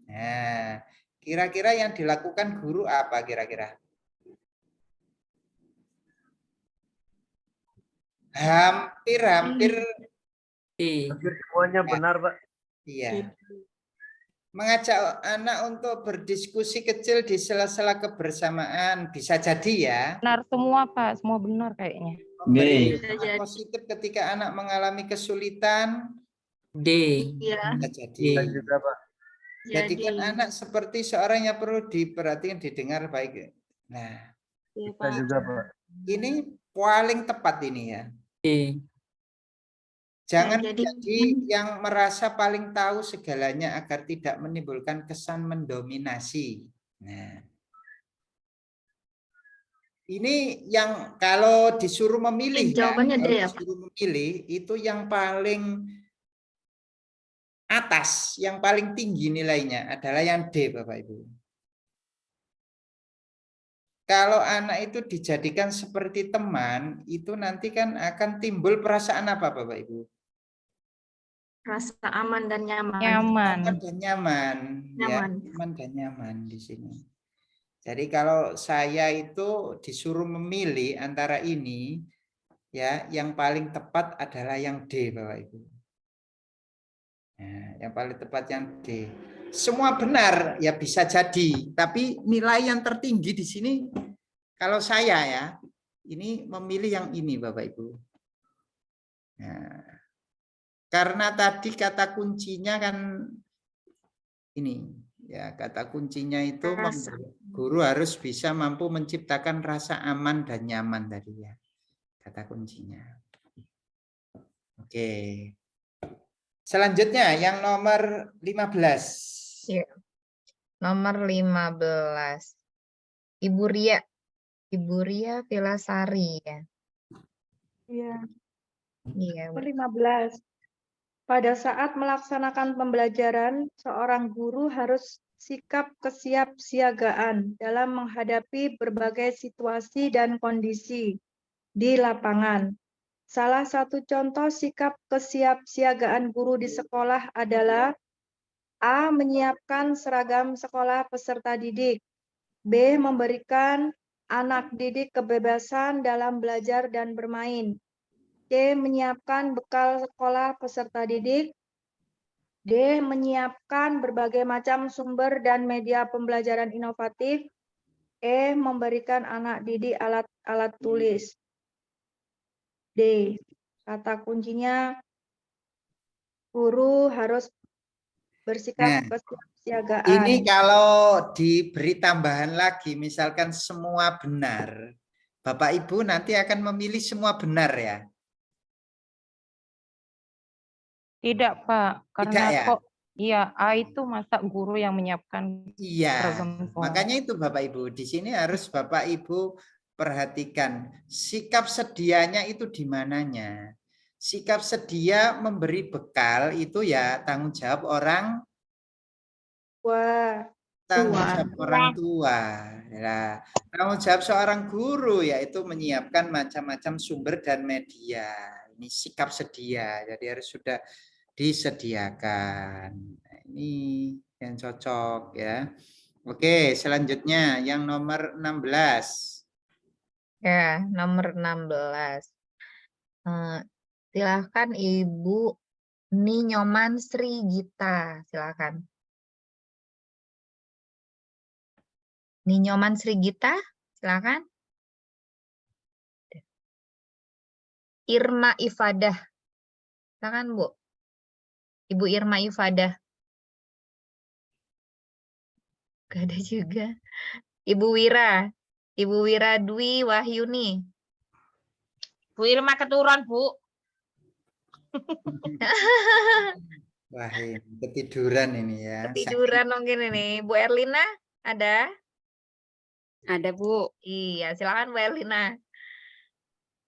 Nah, kira-kira yang dilakukan guru apa kira-kira? Hampir semuanya benar, Pak. Iya. Mengajak anak untuk berdiskusi kecil di sela-sela kebersamaan bisa jadi ya. Benar semua Pak, semua benar kayaknya. B. Respon positif ketika anak mengalami kesulitan. D. Iya. Bisa jadi. Bisa juga, Pak. Jadikan anak seperti seorang yang perlu diperhatikan, didengar baik. Nah, Iya, Bisa juga, Pak. ini paling tepat ini ya. D. Jangan Ya, jadi- jadi yang merasa paling tahu segalanya agar tidak menimbulkan kesan mendominasi. Nah, ini yang kalau disuruh memilih, Jawabannya D ya, Pak? disuruh memilih itu yang paling atas, yang paling tinggi nilainya adalah yang D, Bapak Ibu. Kalau anak itu dijadikan seperti teman, itu nanti kan akan timbul perasaan apa, Bapak Ibu? Rasa aman dan nyaman. Nyaman. Aman dan nyaman. Ya, aman dan nyaman di sini. Jadi kalau saya itu disuruh memilih antara ini, ya, yang paling tepat adalah yang D, Bapak Ibu. Nah, yang paling tepat yang D. Semua benar, ya bisa jadi. Tapi nilai yang tertinggi di sini, kalau saya ya, ini memilih yang ini, Bapak Ibu. Nah, karena tadi kata kuncinya kan ini, ya kata kuncinya itu guru harus bisa mampu menciptakan rasa aman dan nyaman tadi ya, kata kuncinya. Oke. Selanjutnya yang nomor 15. Ya. Nomor 15. Ibu Ria Vilasari ya. Iya. Iya. 15. Pada saat melaksanakan pembelajaran, seorang guru harus sikap kesiapsiagaan dalam menghadapi berbagai situasi dan kondisi di lapangan. Salah satu contoh sikap kesiapsiagaan guru di sekolah adalah A. Menyiapkan seragam sekolah peserta didik. B. Memberikan anak didik kebebasan dalam belajar dan bermain. C. Menyiapkan bekal sekolah peserta didik. D. Menyiapkan berbagai macam sumber dan media pembelajaran inovatif. E. Memberikan anak didik alat tulis. D. Kata kuncinya guru harus bersikap kesiapsiagaan. Ini kalau diberi tambahan lagi, misalkan semua benar, Bapak Ibu nanti akan memilih semua benar ya? Tidak, Pak. Karena Tidak ya? kok iya, A itu masa guru yang menyiapkan Iya, seragam sekolah. makanya itu Bapak Ibu. Di sini harus Bapak Ibu perhatikan sikap sedianya itu di mananya. Sikap sedia memberi bekal itu ya tanggung jawab orang tua. Ya, tanggung jawab seorang guru yaitu menyiapkan macam-macam sumber dan media. Ini sikap sedia, jadi harus sudah disediakan. Nah, ini yang cocok ya. Oke, selanjutnya yang nomor 16. Ya, nomor 16. Silakan Ibu Ninyoman Sri Gita, silakan. Ninyoman Sri Gita, silakan. Irma Ifadah, silakan Bu. Ibu Irma Ifadah. Gak ada juga. Ibu Wira Dwi Wahyuni. Bu Irma keturun, Bu. Wah, ini ketiduran ini ya. Ketiduran mungkin ini. Bu Erlina, ada? Ada, Bu. Iya, silakan Bu Erlina.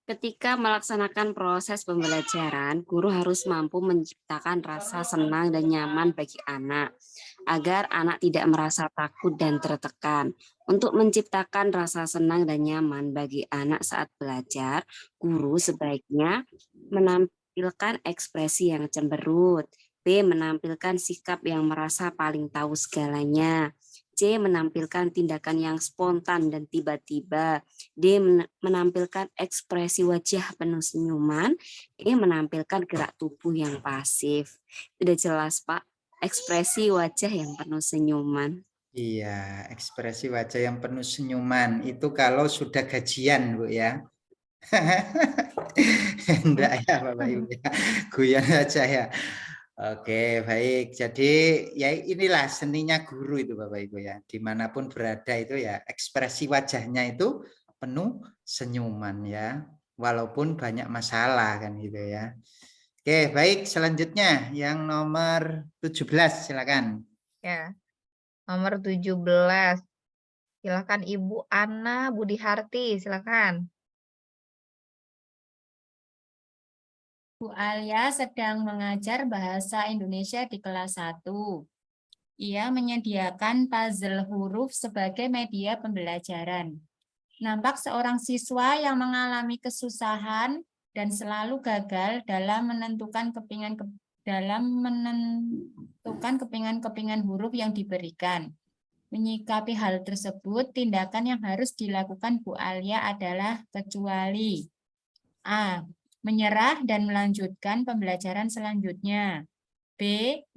Ketika melaksanakan proses pembelajaran, guru harus mampu menciptakan rasa senang dan nyaman bagi anak, agar anak tidak merasa takut dan tertekan. Untuk menciptakan rasa senang dan nyaman bagi anak saat belajar, guru sebaiknya menampilkan ekspresi yang cemberut, B. Menampilkan sikap yang merasa paling tahu segalanya, C. Menampilkan tindakan yang spontan dan tiba-tiba, D. Menampilkan ekspresi wajah penuh senyuman, E. Menampilkan gerak tubuh yang pasif. Sudah jelas, Pak, ekspresi wajah yang penuh senyuman. Iya, ekspresi wajah yang penuh senyuman itu kalau sudah gajian, Bu ya. Enggak ya Bapak Ibu ya, guyon aja ya. Oke, baik. Jadi ya inilah seninya guru itu Bapak Ibu ya. Dimanapun berada itu ya ekspresi wajahnya itu penuh senyuman ya. Walaupun banyak masalah kan gitu ya. Oke, baik. Selanjutnya yang nomor 17 silakan. Ya, nomor 17. Silakan Ibu Ana Budiharti, silakan. Bu Alia sedang mengajar bahasa Indonesia di kelas 1. Ia menyediakan puzzle huruf sebagai media pembelajaran. Nampak seorang siswa yang mengalami kesusahan dan selalu gagal dalam menentukan kepingan-kepingan huruf yang diberikan. Menyikapi hal tersebut, tindakan yang harus dilakukan Bu Alia adalah kecuali A. Menyerah dan melanjutkan pembelajaran selanjutnya. B.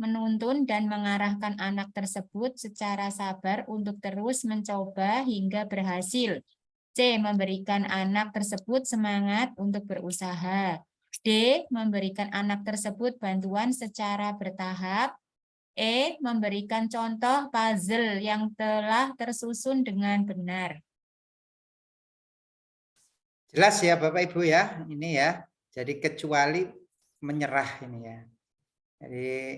Menuntun dan mengarahkan anak tersebut secara sabar untuk terus mencoba hingga berhasil. C. Memberikan anak tersebut semangat untuk berusaha. D. Memberikan anak tersebut bantuan secara bertahap. E. Memberikan contoh puzzle yang telah tersusun dengan benar. Jelas ya Bapak Ibu ya, ini ya. Jadi kecuali menyerah ini ya. Jadi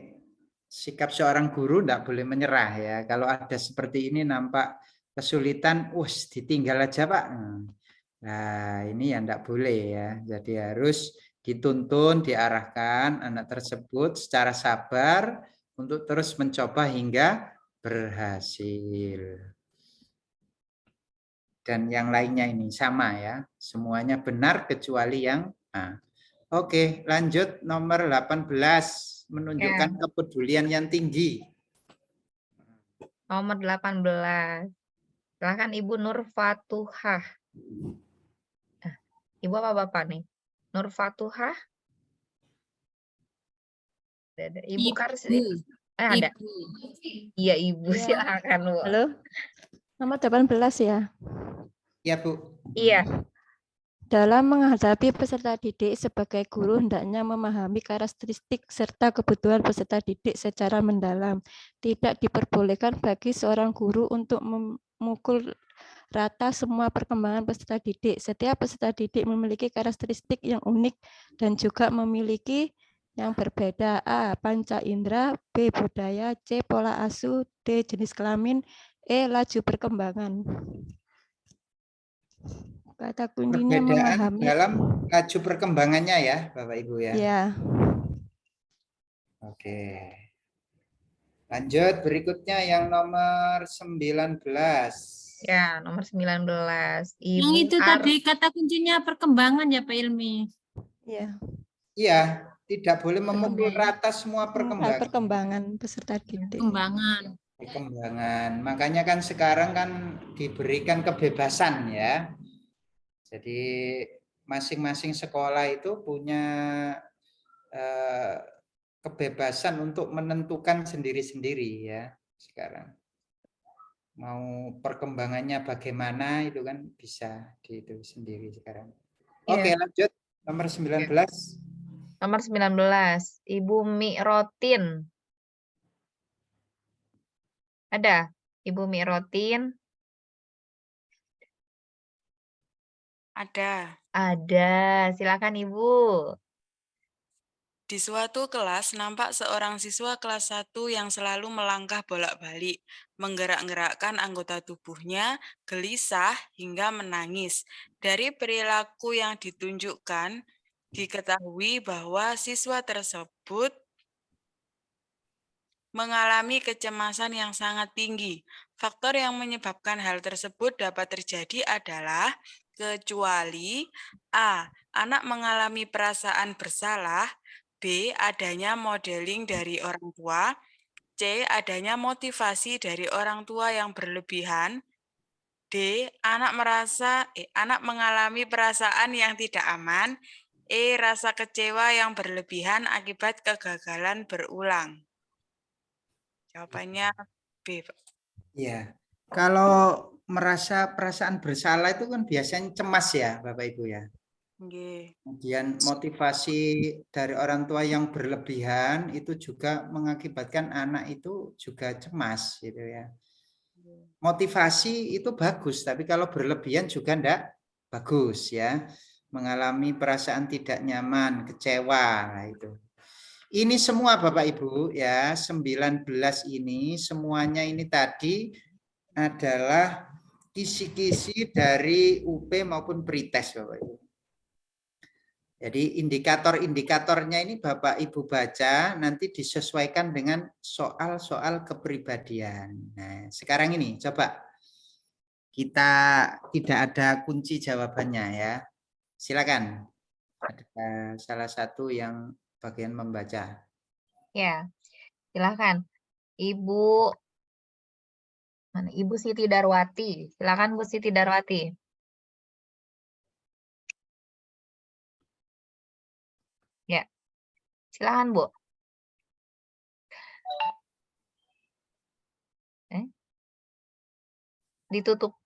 sikap seorang guru tidak boleh menyerah ya. Kalau ada seperti ini nampak kesulitan, ditinggal aja Pak. Nah ini ya tidak boleh ya. Jadi harus dituntun, diarahkan anak tersebut secara sabar untuk terus mencoba hingga berhasil. Dan yang lainnya ini sama ya. Semuanya benar kecuali yang A. Oke, lanjut nomor 18. Menunjukkan kepedulian yang tinggi. Nomor 18. Silakan Ibu Nur Fatuhah. Ibu apa Bapak nih? Nur Fatuhah? Ada. Ibu Karsi. Ada. Iya Ibu, silakan Bu. Halo. Nomor 18 ya. Iya Bu. Iya. Dalam menghadapi peserta didik sebagai guru hendaknya memahami karakteristik serta kebutuhan peserta didik secara mendalam. Tidak diperbolehkan bagi seorang guru untuk memukul rata semua perkembangan peserta didik. Setiap peserta didik memiliki karakteristik yang unik dan juga memiliki yang berbeda. A. Panca indera, B. Budaya, C. Pola asuh, D. Jenis kelamin, E. Laju perkembangan. Kata kuncinya perbedaan memahami dalam laju perkembangannya ya Bapak Ibu ya. Ya. Oke. Lanjut berikutnya yang nomor 19. Ya, nomor 19. Yang itu tadi kata kuncinya perkembangan ya Pak Ilmi. Iya. Iya, tidak boleh memukul rata semua perkembangan. Perkembangan peserta didik. Perkembangan. Makanya kan sekarang kan diberikan kebebasan ya. Jadi masing-masing sekolah itu punya kebebasan untuk menentukan sendiri-sendiri ya sekarang. Mau perkembangannya bagaimana itu kan bisa itu sendiri sekarang. Oke, lanjut nomor 19. Nomor 19, Ibu Mi'rotin. Ada Ibu Mi'rotin? Ada. Ada, silakan Ibu. Di suatu kelas nampak seorang siswa kelas 1 yang selalu melangkah bolak-balik, menggerak-gerakkan anggota tubuhnya, gelisah hingga menangis. Dari perilaku yang ditunjukkan, diketahui bahwa siswa tersebut mengalami kecemasan yang sangat tinggi. Faktor yang menyebabkan hal tersebut dapat terjadi adalah kecuali A. Anak mengalami perasaan bersalah, B. Adanya modeling dari orang tua, C. Adanya motivasi dari orang tua yang berlebihan, D. Anak mengalami perasaan yang tidak aman, E. Rasa kecewa yang berlebihan akibat kegagalan berulang. Jawabannya B. Ya, kalau merasa perasaan bersalah itu kan biasanya cemas ya Bapak Ibu ya. Nggih. Kemudian motivasi dari orang tua yang berlebihan itu juga mengakibatkan anak itu juga cemas gitu ya. Motivasi itu bagus, tapi kalau berlebihan juga enggak bagus ya. Mengalami perasaan tidak nyaman, kecewa, nah itu. Ini semua Bapak Ibu ya, 19 ini semuanya ini tadi adalah kisi-kisi dari UP maupun pretest Bapak Ibu. Jadi indikator-indikatornya ini Bapak Ibu baca nanti disesuaikan dengan soal-soal kepribadian. Nah, sekarang ini coba kita tidak ada kunci jawabannya ya. Silakan. Ada salah satu yang bagian membaca. Ya, silakan. Ibu mana? Ibu Siti Darwati. Silakan Bu Siti Darwati. Ya, silakan Bu. Ditutup.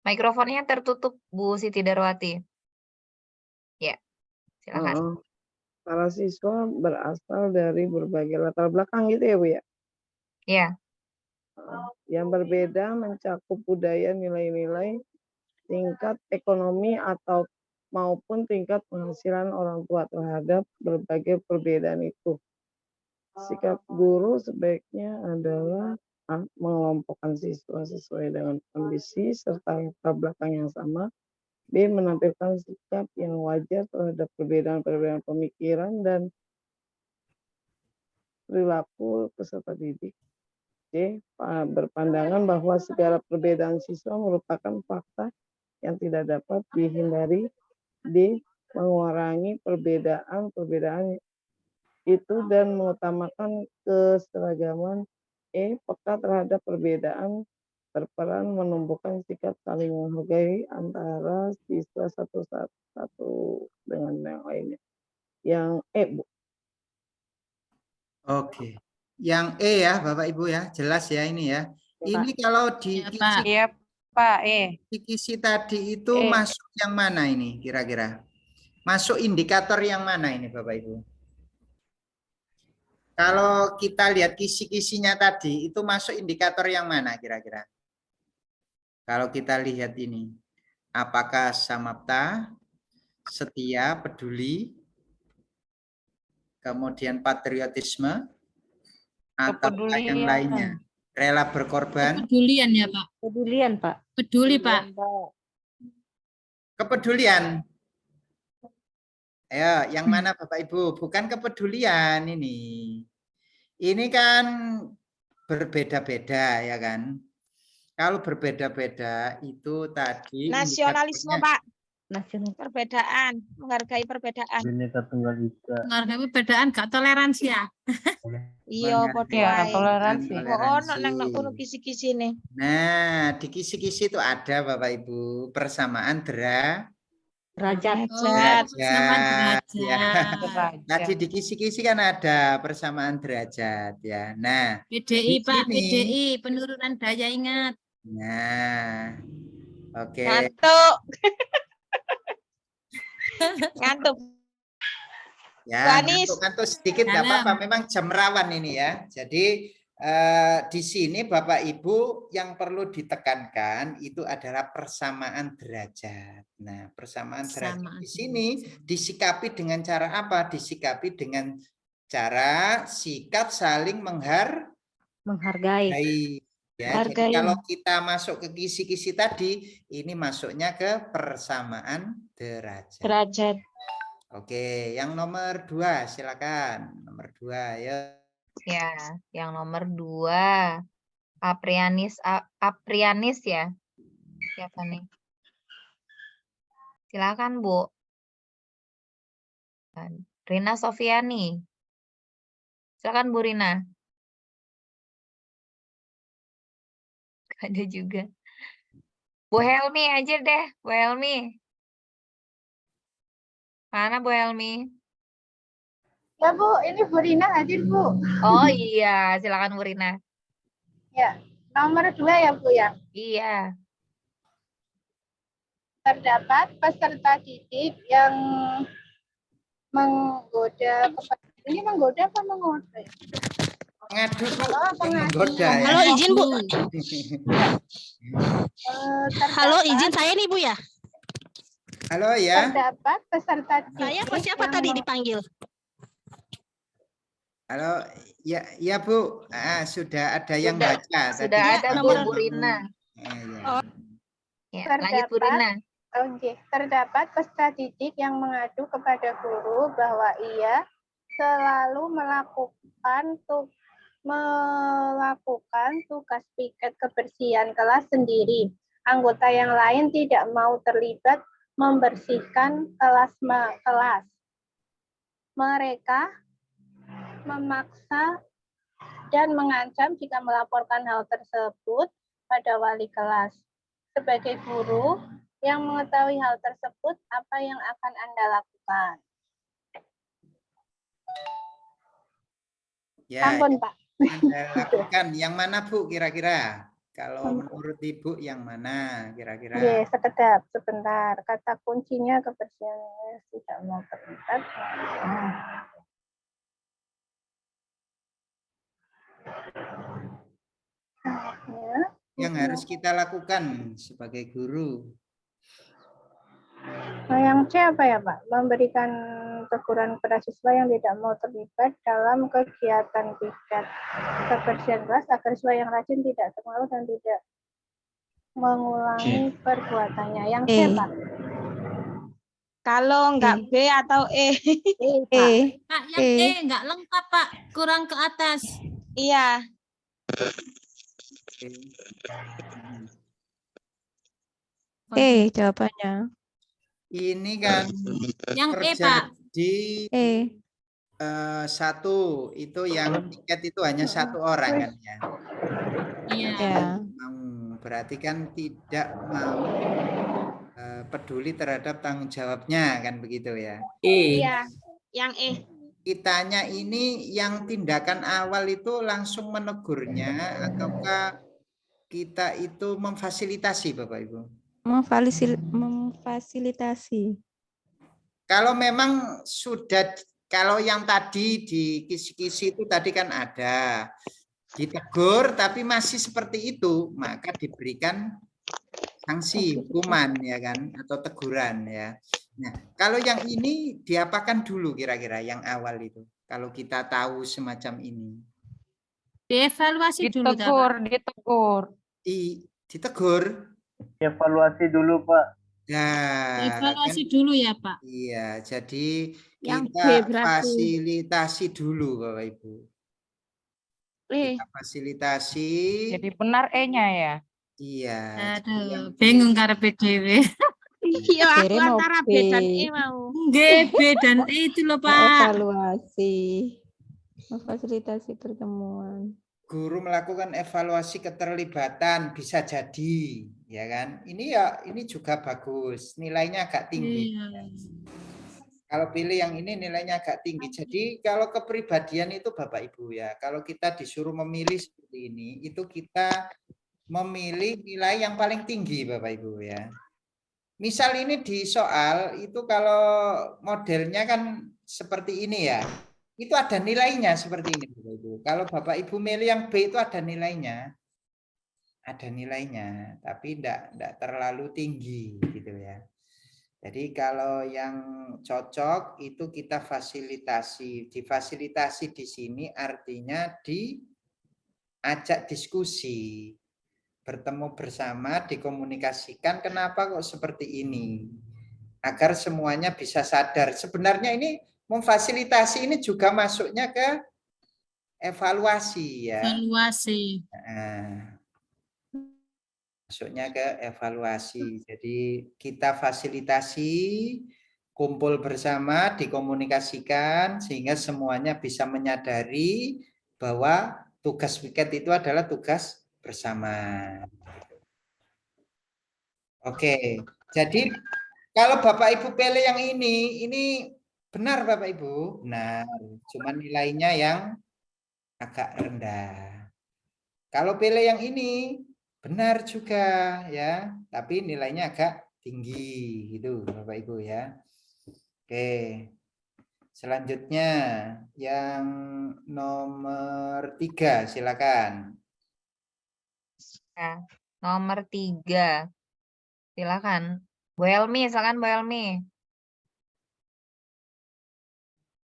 Mikrofonnya tertutup Bu Siti Darwati. Ya, silakan. Para siswa berasal dari berbagai latar belakang gitu ya Bu ya? Ya. Yang berbeda mencakup budaya, nilai-nilai, tingkat ekonomi atau maupun tingkat penghasilan orang tua terhadap berbagai perbedaan itu. Sikap guru sebaiknya adalah mengelompokkan siswa sesuai dengan kondisi serta latar belakang yang sama. B. Menampilkan sikap yang wajar terhadap perbedaan-perbedaan pemikiran dan perilaku peserta didik. C. Berpandangan bahwa segala perbedaan siswa merupakan fakta yang tidak dapat dihindari. D. Mengurangi perbedaan-perbedaan itu dan mengutamakan keseragaman. E. Peka terhadap perbedaan berperan menumbuhkan sikap saling menghargai antara siswa satu dengan yang lainnya. Yang E, Bu. Oke. Yang E ya Bapak Ibu ya, jelas ya ini ya. Ini kalau di kisi tadi itu masuk yang mana ini kira-kira? Masuk indikator yang mana ini Bapak Ibu? Kalau kita lihat kisi-kisinya tadi itu masuk indikator yang mana kira-kira? Kalau kita lihat ini, apakah samapta, setia, peduli, kemudian patriotisme, atau yang lainnya? Rela berkorban? Kepedulian ya Pak. Kepedulian Pak. Peduli Pak. Kepedulian. Ayo, yang mana Bapak Ibu? Bukan kepedulian ini. Ini kan berbeda-beda ya kan? Kalau berbeda-beda itu tadi nasionalisme Pak. Perbedaan, menghargai perbedaan. Bineka Tunggal Ika. Menghargai perbedaan, gak toleransi ya. Iya, Menghargai toleransi. toleransi. Kisi-kisi nih. Nah, di kisi-kisi itu ada Bapak Ibu persamaan derajat. Ya. Tadi di kisi-kisi kan ada persamaan derajat ya. Nah, PDI Pak, sini, PDI penurunan daya ingat. Nah, oke. Ngantuk. Ngantuk. Ya, ngantuk sedikit nggak apa-apa. Memang jam rawan ini ya. Jadi di sini Bapak Ibu yang perlu ditekankan itu adalah persamaan derajat. Nah, persamaan derajat di sini disikapi dengan cara apa? Disikapi dengan cara sikap saling menghargai. Ya, jadi kalau kita masuk ke kisi-kisi tadi, ini masuknya ke persamaan derajat. Oke, yang nomor 2 silakan. Nomor 2 ya. Ya, yang nomor 2 Aprianis ya. Siapa nih? Silakan Bu. Rina Sofiani. Silakan Bu Rina. Ada juga. Bu Helmi aja deh, Bu Helmi. Mana Bu Helmi? Ya Bu, ini Bu Rina hadir Bu. Oh iya, silakan Bu Rina. Ya, nomor 2 ya Bu ya? Iya. terdapat peserta didik yang menggoda ini menggoda apa mengoda? Ngadu Bu, menggoda ya. Halo, izin Bu. Halo, izin saya nih Bu ya. Halo ya. Terdapat peserta didik. Saya kok siapa tadi dipanggil? Halo, ya Bu, sudah ada yang baca. Sudah tadi. ada Bu Rina. Ya. Lanjut Bu Rina. Terdapat peserta didik yang mengadu kepada guru bahwa ia selalu melakukan tugas piket kebersihan kelas sendiri. Anggota yang lain tidak mau terlibat membersihkan kelas. Mereka memaksa dan mengancam jika melaporkan hal tersebut pada wali kelas. Sebagai guru yang mengetahui hal tersebut, apa yang akan Anda lakukan? Ya, Ampun, Pak. Anda lakukan yang mana Bu kira-kira? Kalau menurut Ibu yang mana kira-kira? Oke, sebentar. Kata kuncinya kebersihan tidak mau terlibat. Yang harus kita lakukan sebagai guru. Nah, yang C apa ya Pak? Memberikan teguran kepada siswa yang tidak mau terlibat dalam kegiatan piket kebersihan kelas agar siswa yang rajin tidak terpengaruh dan tidak mengulangi perbuatannya. Yang C Pak? Kalau enggak B atau E. Pak, yang E enggak lengkap Pak, kurang ke atas. Iya. Jawabannya. Ini kan yang E Pak. Satu itu yang tiket itu hanya satu orang kan ya. Iya. Berarti kan tidak mau peduli terhadap tanggung jawabnya kan begitu ya. Iya, yang E. Kitanya ini yang tindakan awal itu langsung menegurnya ataukah kita itu memfasilitasi Bapak Ibu? Memfasilitasi. Kalau memang sudah, kalau yang tadi di kisi-kisi itu tadi kan ada ditegur tapi masih seperti itu, maka diberikan sanksi hukuman ya kan atau teguran ya. Nah, kalau yang ini diapakan dulu kira-kira yang awal itu? Kalau kita tahu semacam ini. Dievaluasi dulu. Ditegur. Evaluasi dulu Pak. Nah, evaluasi dulu ya Pak. Iya, jadi Yang kita B berarti. fasilitasi dulu Bapak Ibu. Kita fasilitasi. Jadi benar E-nya ya? Iya. Aduh, bingung karepe dhewe. Iya, aku antara B dan E mau. Nggih, B dan E itu loh Pak. Evaluasi. Memfasilitasi pertemuan. Guru melakukan evaluasi keterlibatan bisa jadi, ya kan? Ini juga bagus, nilainya agak tinggi. Iya. Kalau pilih yang ini nilainya agak tinggi. Jadi kalau kepribadian itu Bapak Ibu ya, kalau kita disuruh memilih seperti ini, itu kita memilih nilai yang paling tinggi Bapak Ibu ya. Misal ini di soal itu kalau modelnya kan seperti ini ya. Itu ada nilainya seperti ini Bapak Ibu. Kalau Bapak Ibu milih yang B itu ada nilainya. Ada nilainya, tapi tidak terlalu tinggi gitu ya. Jadi kalau yang cocok itu kita fasilitasi. Difasilitasi di sini artinya diajak diskusi. Bertemu bersama, dikomunikasikan kenapa kok seperti ini. Agar semuanya bisa sadar. Sebenarnya ini memfasilitasi ini juga masuknya ke evaluasi ya. Evaluasi. Nah, masuknya ke evaluasi. Jadi kita fasilitasi, kumpul bersama, dikomunikasikan sehingga semuanya bisa menyadari bahwa tugas piket itu adalah tugas bersama. Oke, jadi kalau Bapak Ibu pilih yang ini benar Bapak Ibu, benar. Cuma nilainya yang agak rendah. Kalau pilih yang ini benar juga ya, tapi nilainya agak tinggi gitu Bapak Ibu ya. Oke. Selanjutnya yang nomor 3 silakan. Ya, nomor 3. Silakan. Bu Elmi, silakan Bu Elmi.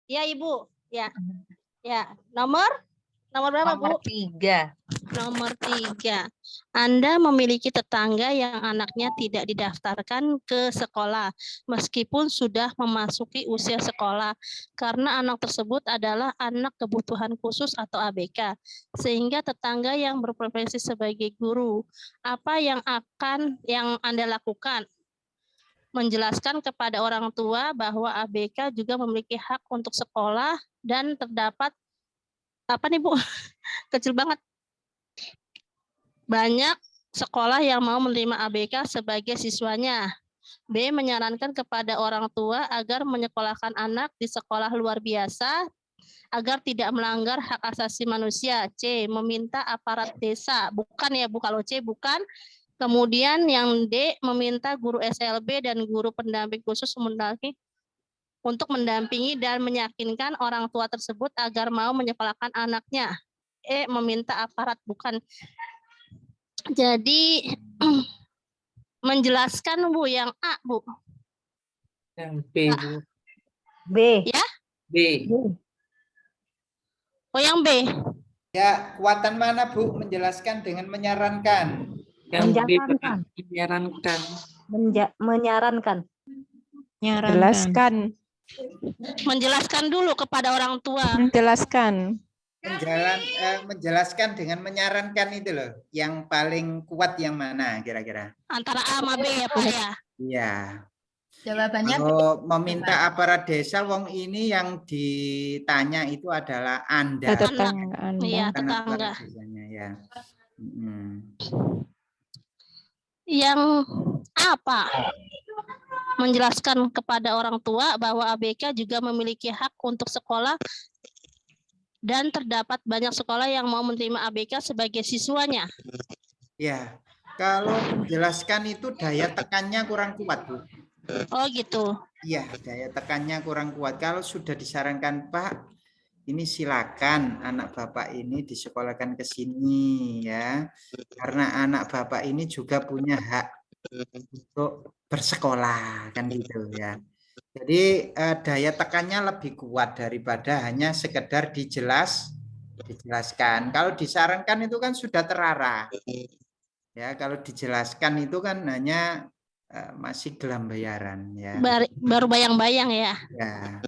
Ya, Ibu. Ya. Ya, nomor berapa, Bu? Nomor 3. Nomor 3. Anda memiliki tetangga yang anaknya tidak didaftarkan ke sekolah meskipun sudah memasuki usia sekolah karena anak tersebut adalah anak kebutuhan khusus atau ABK sehingga tetangga yang berprofesi sebagai guru. Apa yang Anda lakukan? Menjelaskan kepada orang tua bahwa ABK juga memiliki hak untuk sekolah dan terdapat apa nih Bu? Kecil banget. Banyak sekolah yang mau menerima ABK sebagai siswanya. B. Menyarankan kepada orang tua agar menyekolahkan anak di sekolah luar biasa agar tidak melanggar hak asasi manusia. C. Meminta aparat desa. Bukan ya Bu, kalau C bukan. Kemudian yang D, meminta guru SLB dan guru pendamping khusus untuk mendampingi dan meyakinkan orang tua tersebut agar mau menyekolahkan anaknya. E, meminta aparat, bukan. Jadi menjelaskan Bu yang A, Bu. Yang B, Bu. B. Ya? B. Oh, yang B. Ya, kekuatan mana Bu menjelaskan dengan menyarankan? Yang B, Menyarankan. menyarankan. Menyarankan. Jelaskan. Menjelaskan dulu kepada orang tua. Menjelaskan. Menjelaskan dengan menyarankan itu loh. Yang paling kuat yang mana kira-kira? Antara A sama B ya Pak ya? Iya. Jawabannya Kalau meminta aparat desa, wong ini yang ditanya itu adalah Anda. Tetangga Anda. Iya, Bukan tetangga. aparat desanya, ya. Yang apa? Menjelaskan kepada orang tua bahwa ABK juga memiliki hak untuk sekolah dan terdapat banyak sekolah yang mau menerima ABK sebagai siswanya. Ya, kalau menjelaskan itu daya tekannya kurang kuat, Bu. Oh gitu. Iya, daya tekannya kurang kuat. Kalau sudah disarankan, Pak, ini silakan anak Bapak ini disekolahkan ke sini ya. Karena anak Bapak ini juga punya hak untuk bersekolah kan gitu ya. Jadi daya tekannya lebih kuat daripada hanya sekedar dijelaskan. Kalau disarankan itu kan sudah terarah. Ya, kalau dijelaskan itu kan hanya masih gelam bayaran ya. Baru bayang-bayang ya. Ya.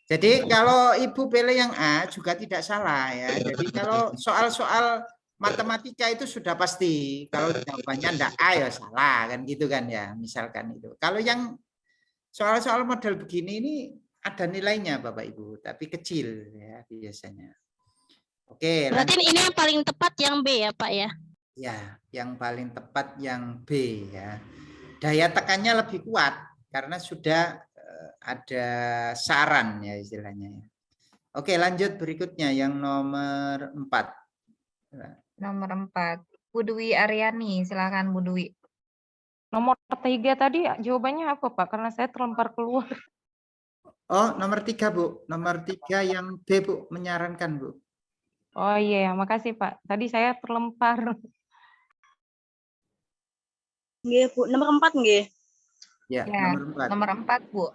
Jadi kalau Ibu pilih yang A juga tidak salah ya. Jadi kalau soal-soal matematika itu sudah pasti. Kalau jawabannya enggak A ya salah kan gitu kan ya. Misalkan itu. Kalau yang soal-soal model begini ini ada nilainya Bapak Ibu, tapi kecil ya biasanya. Oke. Berarti ini yang paling tepat yang B ya Pak ya? Ya, yang paling tepat yang B ya. Daya tekannya lebih kuat karena sudah ada saran ya istilahnya. Oke, lanjut berikutnya yang nomor 4. Nomor 4. Bu Dwi Aryani, silakan Bu Dwi. Nomor 3 tadi jawabannya apa Pak? Karena saya terlempar keluar. Oh, nomor 3 Bu. Nomor 3 yang B Bu, menyarankan Bu. Oh iya, makasih Pak. Tadi saya terlempar. Nggih, Bu. Nomor 4 nggih. Ya, Ya, nomor 4. nomor 4 Bu.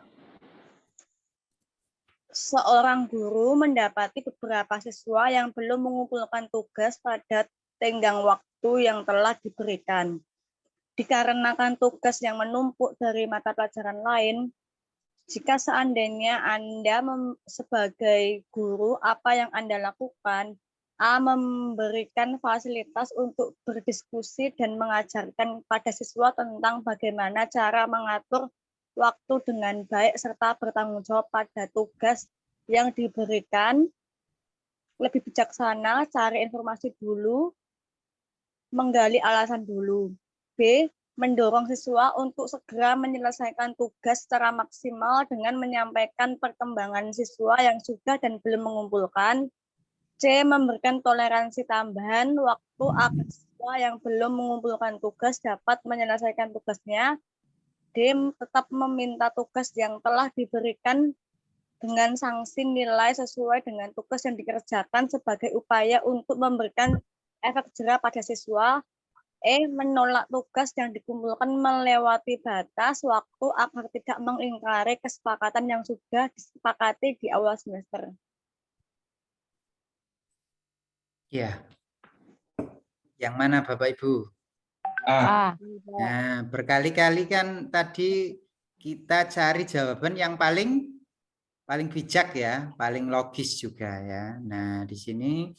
Seorang guru mendapati beberapa siswa yang belum mengumpulkan tugas pada tenggang waktu yang telah diberikan. Dikarenakan tugas yang menumpuk dari mata pelajaran lain, jika seandainya Anda sebagai guru, apa yang Anda lakukan? A. Memberikan fasilitas untuk berdiskusi dan mengajarkan pada siswa tentang bagaimana cara mengatur waktu dengan baik serta bertanggung jawab pada tugas yang diberikan. Lebih bijaksana, cari informasi dulu, menggali alasan dulu. B. Mendorong siswa untuk segera menyelesaikan tugas secara maksimal dengan menyampaikan perkembangan siswa yang sudah dan belum mengumpulkan. C. Memberikan toleransi tambahan waktu agar siswa yang belum mengumpulkan tugas dapat menyelesaikan tugasnya D. Tetap meminta tugas yang telah diberikan dengan sanksi nilai sesuai dengan tugas yang dikerjakan sebagai upaya untuk memberikan efek jera pada siswa. E. Menolak tugas yang dikumpulkan melewati batas waktu agar tidak mengingkari kesepakatan yang sudah disepakati di awal semester. Ya. Yang mana Bapak Ibu? A. Nah, berkali-kali kan tadi kita cari jawaban yang paling bijak ya, paling logis juga ya. Nah, di sini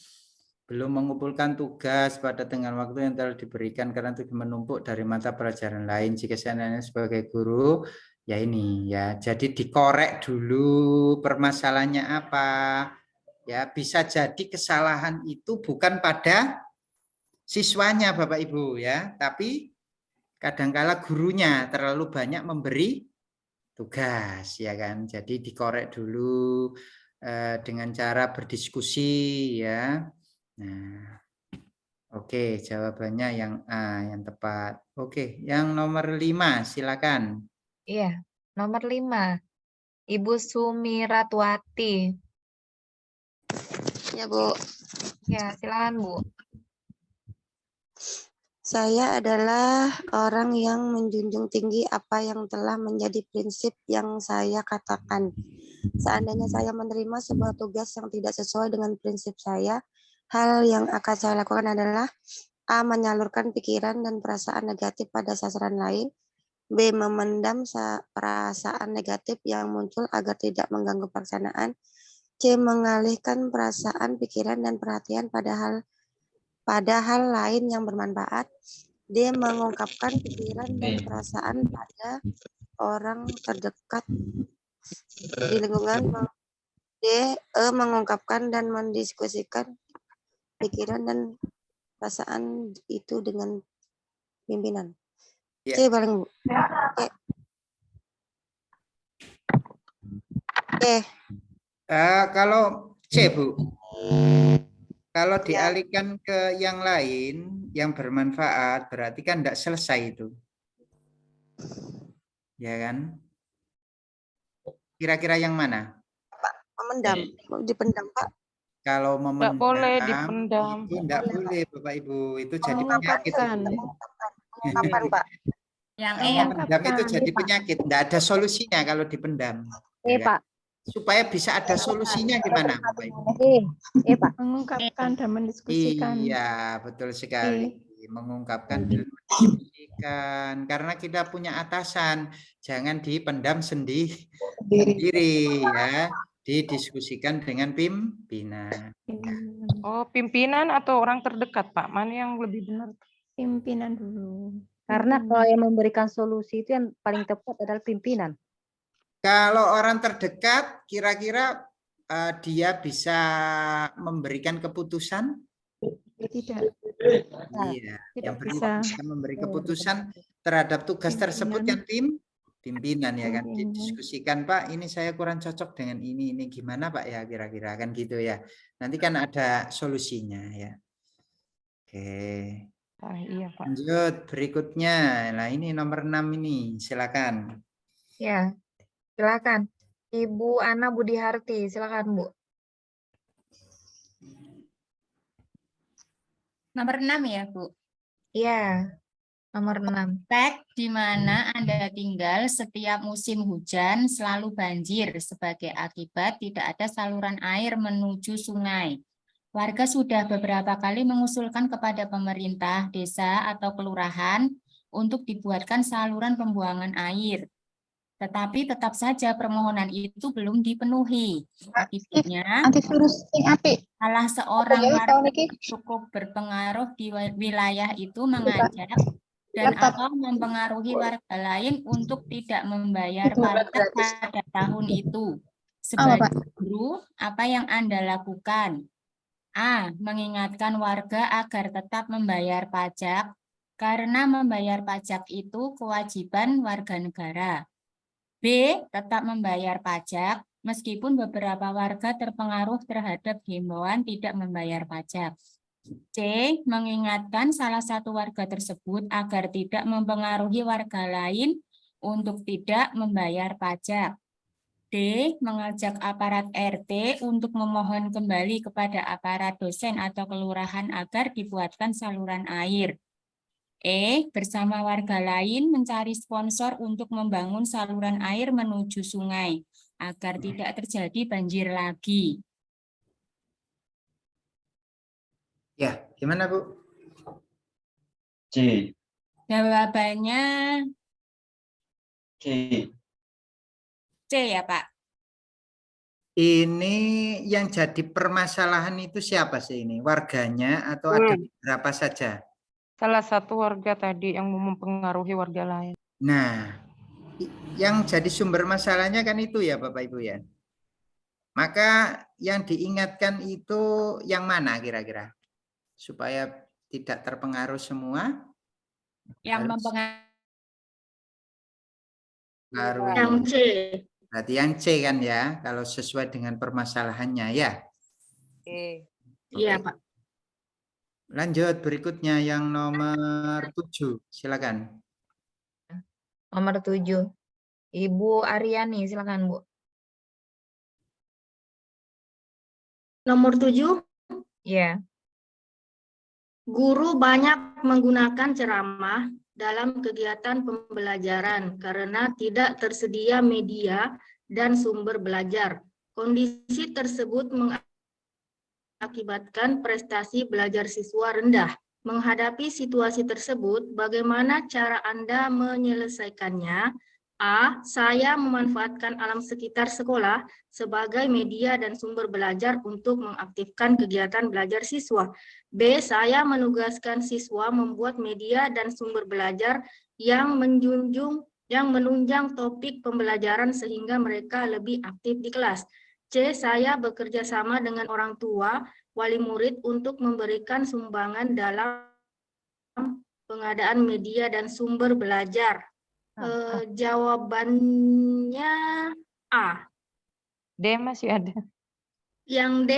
belum mengumpulkan tugas pada tengah waktu yang telah diberikan karena itu menumpuk dari mata pelajaran lain. Jika saya sebagai guru, ya ini ya. Jadi dikorek dulu permasalahannya apa. Ya, bisa jadi kesalahan itu bukan pada siswanya Bapak Ibu ya, tapi kadangkala gurunya terlalu banyak memberi tugas ya kan. Jadi dikorek dulu dengan cara berdiskusi ya. Nah, oke, jawabannya yang A yang tepat. Oke, yang nomor 5 silakan. Iya, nomor 5. Ibu Sumiratwati. Ya, Bu. Ya, silakan, Bu. Saya adalah orang yang menjunjung tinggi apa yang telah menjadi prinsip yang saya katakan. Seandainya saya menerima sebuah tugas yang tidak sesuai dengan prinsip saya, hal yang akan saya lakukan adalah A. Menyalurkan pikiran dan perasaan negatif pada sasaran lain. B. Memendam perasaan negatif yang muncul agar tidak mengganggu pelaksanaan. C. Mengalihkan perasaan, pikiran, dan perhatian pada hal lain yang bermanfaat. D. Mengungkapkan pikiran dan perasaan pada orang terdekat di lingkungan. D. Mengungkapkan dan mendiskusikan pikiran dan perasaan itu dengan pimpinan. C. Paling Bu. C. Kalau C, Bu. Kalau dialihkan ke yang lain, yang bermanfaat, berarti kan tidak selesai itu. Ya kan? Kira-kira yang mana? Pak, memendam. Dipendam, Pak. Kalau memendam, boleh dipendam. itu tidak boleh, Bapak Ibu. Itu jadi penyakit. Mengungkapkan, Pak. Yang Memendam itu jadi penyakit. Tidak ada solusinya kalau dipendam. E, Pak. Supaya bisa ada solusinya gimana, Bapak Ibu? Pak. Mengungkapkan dan mendiskusikan. Iya, betul sekali. Mengungkapkan dan mendiskusikan. Karena kita punya atasan, jangan dipendam sendiri ya. Didiskusikan dengan pimpinan. Oh, pimpinan atau orang terdekat, Pak? Mana yang lebih benar? Pimpinan dulu. Karena kalau yang memberikan solusi itu yang paling tepat adalah pimpinan. Kalau orang terdekat, kira-kira dia bisa memberikan keputusan? Tidak. Iya, yang bisa memberi keputusan terhadap tugas tersebut kan pimpinan ya kan, didiskusikan Pak, ini saya kurang cocok dengan ini gimana Pak ya kira-kira kan gitu ya. Nanti kan ada solusinya ya. Oke. Iya, Pak. Lanjut berikutnya. Nah, ini nomor 6 ini, silakan. Ya. Silakan. Ibu Ana Budiharti, silakan Bu. Nomor 6 ya, Bu? Iya, nomor 6. Di mana Anda tinggal setiap musim hujan selalu banjir sebagai akibat tidak ada saluran air menuju sungai. Warga sudah beberapa kali mengusulkan kepada pemerintah desa atau kelurahan untuk dibuatkan saluran pembuangan air. Tetapi tetap saja permohonan itu belum dipenuhi. Akibatnya, salah seorang warga cukup berpengaruh di wilayah itu mengajak dan atau mempengaruhi warga lain untuk tidak membayar pajak pada tahun itu. Sebagai guru, apa yang Anda lakukan? A. Mengingatkan warga agar tetap membayar pajak, karena membayar pajak itu kewajiban warga negara. B. Tetap membayar pajak, meskipun beberapa warga terpengaruh terhadap himbauan tidak membayar pajak. C. Mengingatkan salah satu warga tersebut agar tidak mempengaruhi warga lain untuk tidak membayar pajak. D. Mengajak aparat RT untuk memohon kembali kepada aparat dosen atau kelurahan agar dibuatkan saluran air. E. Bersama warga lain mencari sponsor untuk membangun saluran air menuju sungai agar tidak terjadi banjir lagi. Ya, gimana Bu? C. Jawabannya C. C ya Pak. Ini yang jadi permasalahan itu siapa sih ini? Warganya atau ada beberapa saja? Salah satu warga tadi yang mempengaruhi warga lain. Nah, yang jadi sumber masalahnya kan itu ya Bapak Ibu ya. Maka yang diingatkan itu yang mana kira-kira? Supaya tidak terpengaruh semua. Yang harus mempengaruhi. Yang C. Berarti yang C kan ya, kalau sesuai dengan permasalahannya ya. Iya Pak. Lanjut berikutnya yang nomor 7, silakan. Nomor 7. Ibu Aryani, silakan Bu. Nomor 7. Iya. Guru banyak menggunakan ceramah dalam kegiatan pembelajaran karena tidak tersedia media dan sumber belajar. Kondisi tersebut mengakibatkan prestasi belajar siswa rendah. Menghadapi situasi tersebut, bagaimana cara Anda menyelesaikannya? A. Saya memanfaatkan alam sekitar sekolah sebagai media dan sumber belajar untuk mengaktifkan kegiatan belajar siswa. B. Saya menugaskan siswa membuat media dan sumber belajar yang menunjang topik pembelajaran sehingga mereka lebih aktif di kelas. C. Saya bekerja sama dengan orang tua, wali murid untuk memberikan sumbangan dalam pengadaan media dan sumber belajar. Jawabannya A. D masih ada. Yang D,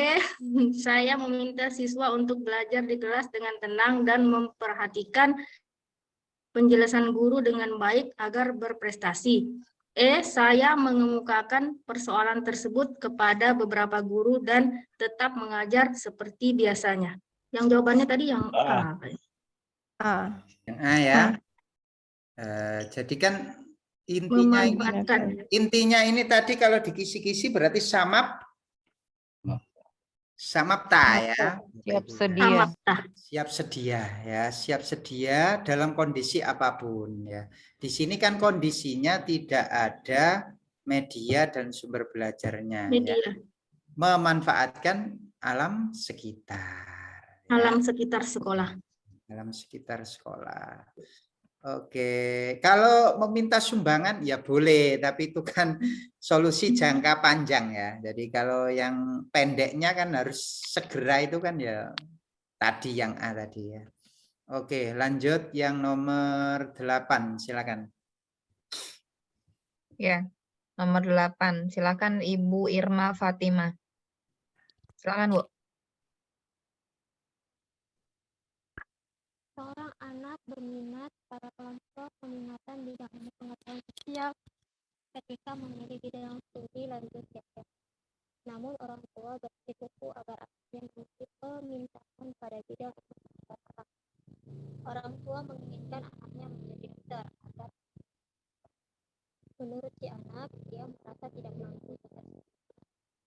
saya meminta siswa untuk belajar di kelas dengan tenang dan memperhatikan penjelasan guru dengan baik agar berprestasi. E, saya mengemukakan persoalan tersebut kepada beberapa guru dan tetap mengajar seperti biasanya. Yang jawabannya tadi yang A. Yang A ya. Jadi kan intinya ini tadi kalau dikisi-kisi berarti samap samapta ya. Siap sedia. Siap sedia ya, siap sedia dalam kondisi apapun ya. Di sini kan kondisinya tidak ada media dan sumber belajarnya ya. Memanfaatkan alam sekitar. Alam sekitar sekolah. Alam sekitar sekolah. Oke, kalau meminta sumbangan ya boleh, tapi itu kan solusi jangka panjang ya. Jadi kalau yang pendeknya kan harus segera itu kan ya tadi yang A tadi ya. Oke, lanjut yang nomor 8, silakan. Ya, nomor 8, silakan Ibu Irma Fatima. Silakan Bu. Seorang anak berminat pada kelompok peminatan bidang pengetahuan sosial ketika memilih bidang studi lanjut STM. Namun orang tua bersikukuh agar anaknya mengikuti permintaan pada bidang pengetahuan. Orang tua menginginkan anaknya menjadi dokter agar menurut si anak dia merasa tidak mampu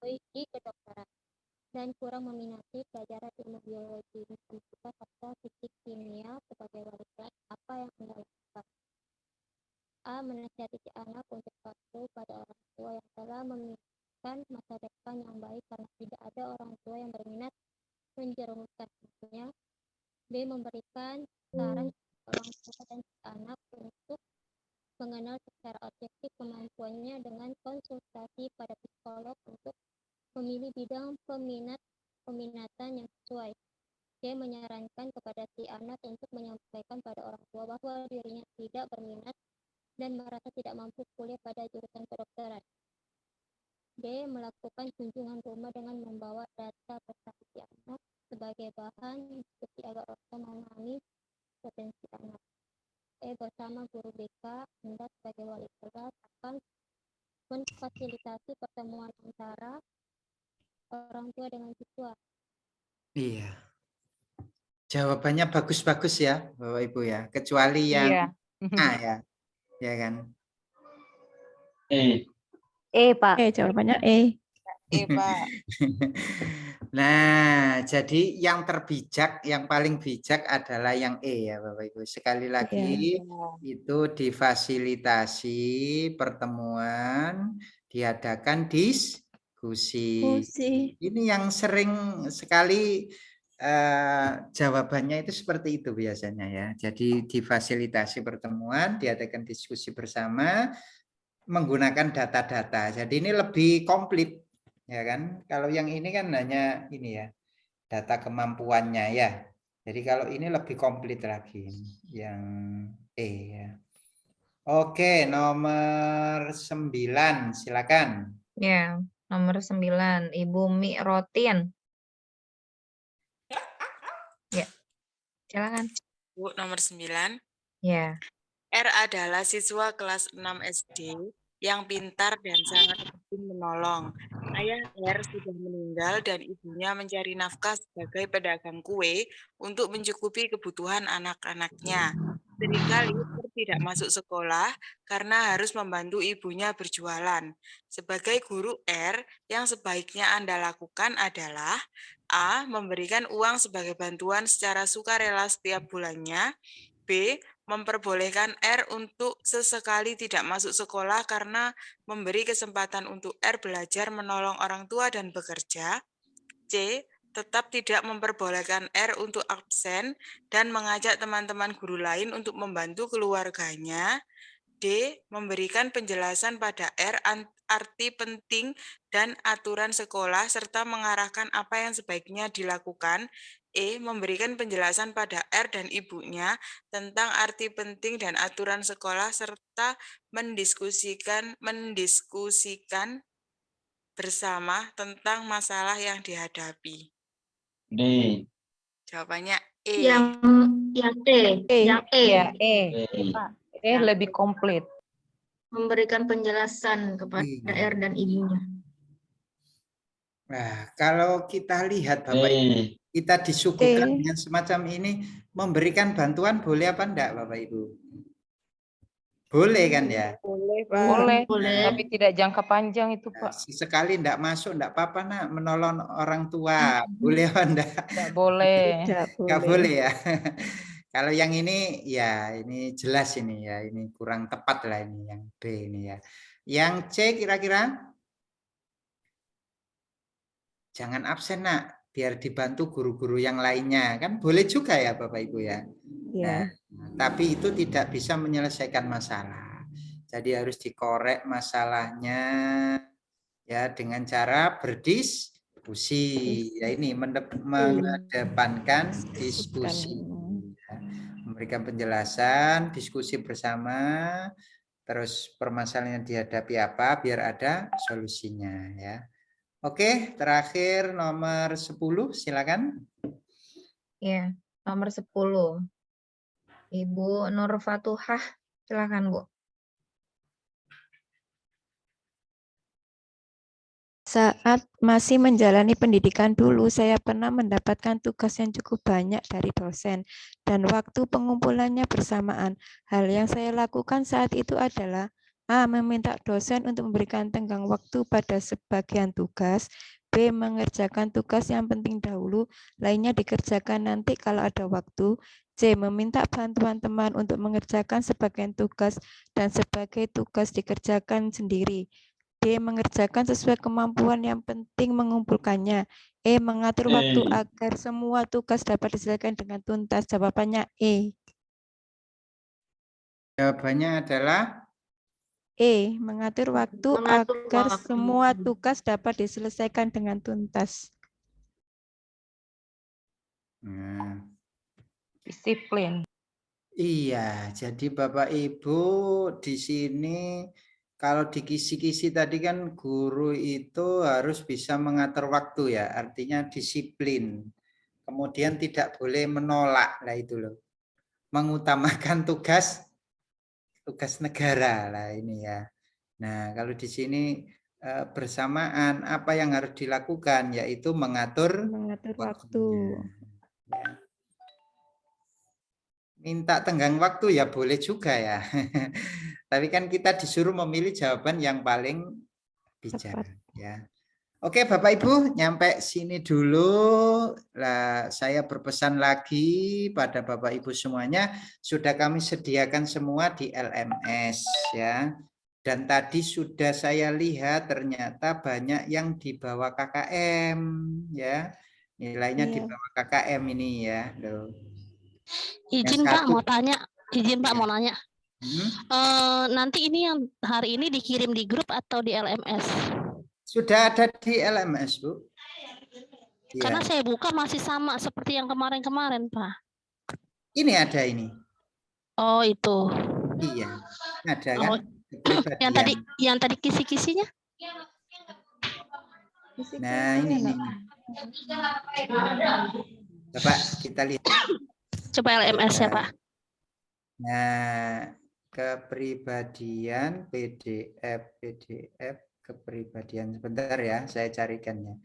di kedokteran dan kurang meminati pelajaran ilmu biologi, matematika, serta fisik kimia sebagai wali kelas. Apa yang Anda lakukan? A. Menasihati si anak untuk patuh pada orang tua yang telah memikirkan masa depan yang baik karena tidak ada orang tua yang berminat menjerumuskan anaknya. B. Memberikan saran orang tua dan si anak untuk mengenal secara objektif kemampuannya dengan konsultasi pada psikolog untuk memilih bidang peminatan yang sesuai. Dia menyarankan kepada si anak untuk menyampaikan pada orang tua bahwa dirinya tidak berminat dan merasa tidak mampu kuliah pada jurusan kedokteran. D. Melakukan kunjungan rumah dengan membawa data prestasi si anak sebagai bahan diskusi agar orang tua memahami potensi anak. E. Bersama guru BK, Anda sebagai wali memfasilitasi pertemuan antara orang tua dengan siswa. Iya. Jawabannya bagus-bagus ya, Bapak Ibu ya. Kecuali yang Iya. A ya. Ya kan? Pak. Jawabannya E. Pak. Nah, jadi yang terbijak, yang paling bijak adalah yang E ya Bapak Ibu. Sekali lagi itu difasilitasi pertemuan, diadakan diskusi. Ini yang sering sekali jawabannya itu seperti itu biasanya ya. Jadi difasilitasi pertemuan, diadakan diskusi bersama menggunakan data-data. Jadi ini lebih komplit. Ya kan, kalau yang ini kan hanya ini ya, data kemampuannya ya. Jadi kalau ini lebih komplit lagi, yang E ya. Oke, nomor 9, silakan. Ya, nomor 9, Ibu Mi Rotin. Ya, silakan. Bu, nomor 9. Ya. R adalah siswa kelas 6 SD yang pintar dan sangat rajin menolong. Ayah R sudah meninggal dan ibunya mencari nafkah sebagai pedagang kue untuk mencukupi kebutuhan anak-anaknya. Seringkali R tidak masuk sekolah karena harus membantu ibunya berjualan. Sebagai guru R, yang sebaiknya Anda lakukan adalah A. Memberikan uang sebagai bantuan secara sukarela setiap bulannya. B. Memperbolehkan R untuk sesekali tidak masuk sekolah karena memberi kesempatan untuk R belajar menolong orang tua dan bekerja. C. Tetap tidak memperbolehkan R untuk absen dan mengajak teman-teman guru lain untuk membantu keluarganya. D. Memberikan penjelasan pada R arti penting dan aturan sekolah serta mengarahkan apa yang sebaiknya dilakukan. E. Memberikan penjelasan pada R dan ibunya tentang arti penting dan aturan sekolah serta mendiskusikan bersama tentang masalah yang dihadapi. D. Jawabannya E. Yang E. Yang E. Ya, E. Lebih komplit. Memberikan penjelasan kepada R dan ibunya. Nah, kalau kita lihat Bapak Ibu, kita disuguhkan dengan semacam ini, memberikan bantuan boleh apa enggak Bapak Ibu? Boleh kan ya? Boleh, Pak. Boleh. Tapi tidak jangka panjang itu, Pak. Sekali enggak masuk, enggak apa-apa nak, menolong orang tua. Boleh apa enggak? Tidak boleh. Enggak boleh ya. Kalau yang ini ya ini jelas ini ya, ini kurang tepat lah ini yang B ini ya. Yang C kira-kira? Jangan absen nak, biar dibantu guru-guru yang lainnya. Kan boleh juga ya Bapak Ibu ya. Nah, tapi itu tidak bisa menyelesaikan masalah. Jadi harus dikorek masalahnya ya dengan cara berdiskusi. Ya ini mengedepankan diskusi. Ya. Memberikan penjelasan, diskusi bersama, terus permasalahan yang dihadapi apa biar ada solusinya ya. Oke, terakhir nomor 10, silakan. Ya, nomor 10. Ibu Nur Fatuhah, silakan Bu. Saat masih menjalani pendidikan dulu, saya pernah mendapatkan tugas yang cukup banyak dari dosen dan waktu pengumpulannya bersamaan. Hal yang saya lakukan saat itu adalah A. Meminta dosen untuk memberikan tenggang waktu pada sebagian tugas. B. Mengerjakan tugas yang penting dahulu, lainnya dikerjakan nanti kalau ada waktu. C. Meminta bantuan teman untuk mengerjakan sebagian tugas dan sebagai tugas dikerjakan sendiri. D. Mengerjakan sesuai kemampuan yang penting mengumpulkannya. E. Mengatur waktu agar semua tugas dapat diselesaikan dengan tuntas. Jawabannya E. Jawabannya adalah E. Mengatur waktu agar semua tugas dapat diselesaikan dengan tuntas. Nah. Disiplin. Iya, jadi Bapak Ibu di sini kalau di kisi-kisi tadi kan guru itu harus bisa mengatur waktu ya, artinya disiplin. Kemudian tidak boleh menolak, lah itu loh. Mengutamakan tugas negara lah ini ya. Nah, kalau di sini bersamaan, apa yang harus dilakukan, yaitu mengatur waktu. Ya. Minta tenggang waktu ya boleh juga ya. Tapi kan kita disuruh memilih jawaban yang paling bijak ya. Oke Bapak Ibu, nyampe sini dulu. Lah, saya berpesan lagi pada Bapak Ibu semuanya, sudah kami sediakan semua di LMS ya. Dan tadi sudah saya lihat ternyata banyak yang di bawah KKM ya. Nilainya di bawah KKM ini ya. Loh. Izin Pak mau tanya, izin Pak Ya. mau nanya. Nanti ini yang hari ini dikirim di grup atau di LMS? Sudah ada di LMS, Bu. Karena Ya. saya buka masih sama seperti yang kemarin-kemarin, Pak. Ini ada ini. Oh, itu. Iya. Ada kan? Oh, yang tadi kisi-kisinya? Nah, ini. Coba kita lihat. Coba LMS ya, Pak. Nah, kepribadian PDF kepribadian, sebentar ya, saya carikannya.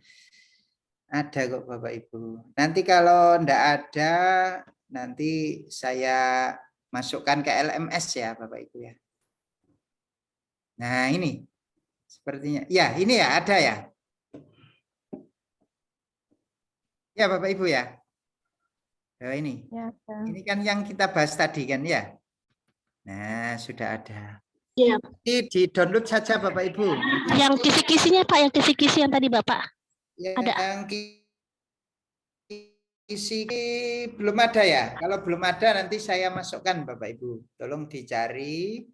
Ada kok Bapak Ibu. Nanti kalau enggak ada, nanti saya masukkan ke LMS ya Bapak Ibu ya. Nah ini, sepertinya. Ya ini ya, ada ya. Ya Bapak Ibu ya. Nah, ini. Ya, ini kan yang kita bahas tadi kan ya. Nah sudah ada. Ya. Di download saja Bapak Ibu. Yang kisi-kisinya Pak, yang kisi-kisi yang tadi Bapak. Yang kisi belum ada ya. Kalau belum ada nanti saya masukkan Bapak Ibu. Tolong dicari.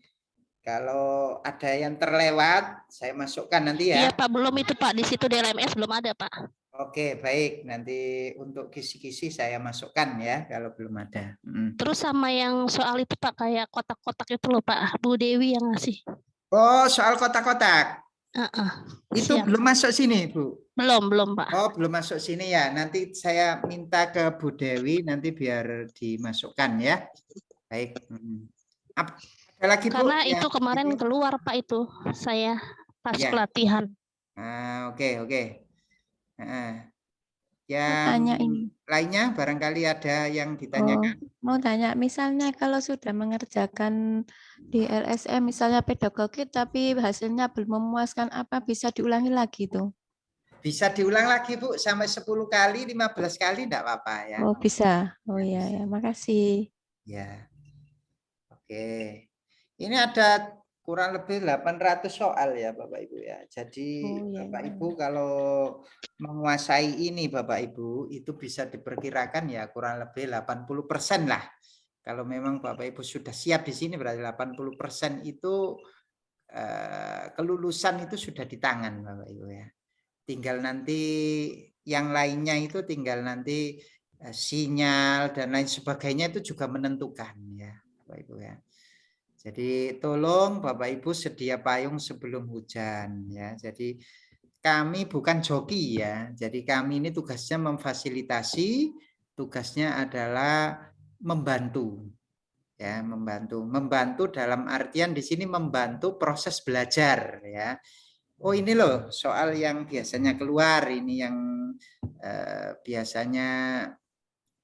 Kalau ada yang terlewat, saya masukkan nanti ya. Iya Pak, belum itu Pak. Di situ di LMS belum ada Pak. Oke, baik. Nanti untuk kisi-kisi saya masukkan ya, kalau belum ada. Terus sama yang soal itu Pak, kayak kotak-kotak itu loh Pak. Bu Dewi yang ngasih. Oh, soal kotak-kotak. Itu Siap. belum masuk sini, Bu? Belum Pak. Oh, belum masuk sini ya. Nanti saya minta ke Bu Dewi, nanti biar dimasukkan ya. Baik. Ada lagi, Bu? Karena itu kemarin keluar Pak itu, saya pas Ya. pelatihan. Oke. Yang tanya ini. lainnya barangkali ada yang ditanyakan. Mau tanya, misalnya kalau sudah mengerjakan di LSM, misalnya pedagogi, tapi hasilnya belum memuaskan, apa bisa diulangi lagi tuh? Bisa diulang lagi Bu, sampai 10 kali, 15 kali enggak apa-apa ya. Oh bisa, oh iya ya, makasih. Ya, oke. Ini ada kurang lebih 800 soal ya Bapak Ibu ya. Jadi Bapak Ibu kalau menguasai ini Bapak Ibu, itu bisa diperkirakan ya kurang lebih 80% lah. Kalau memang Bapak Ibu sudah siap di sini berarti 80% itu kelulusan itu sudah di tangan Bapak Ibu ya. Tinggal nanti yang lainnya itu tinggal nanti sinyal dan lain sebagainya itu juga menentukan ya Bapak Ibu ya. Jadi tolong Bapak Ibu sedia payung sebelum hujan ya. Jadi kami bukan joki ya. Jadi kami ini tugasnya memfasilitasi, tugasnya adalah membantu. Ya, membantu dalam artian di sini membantu proses belajar ya. Oh ini loh soal yang biasanya keluar, ini yang biasanya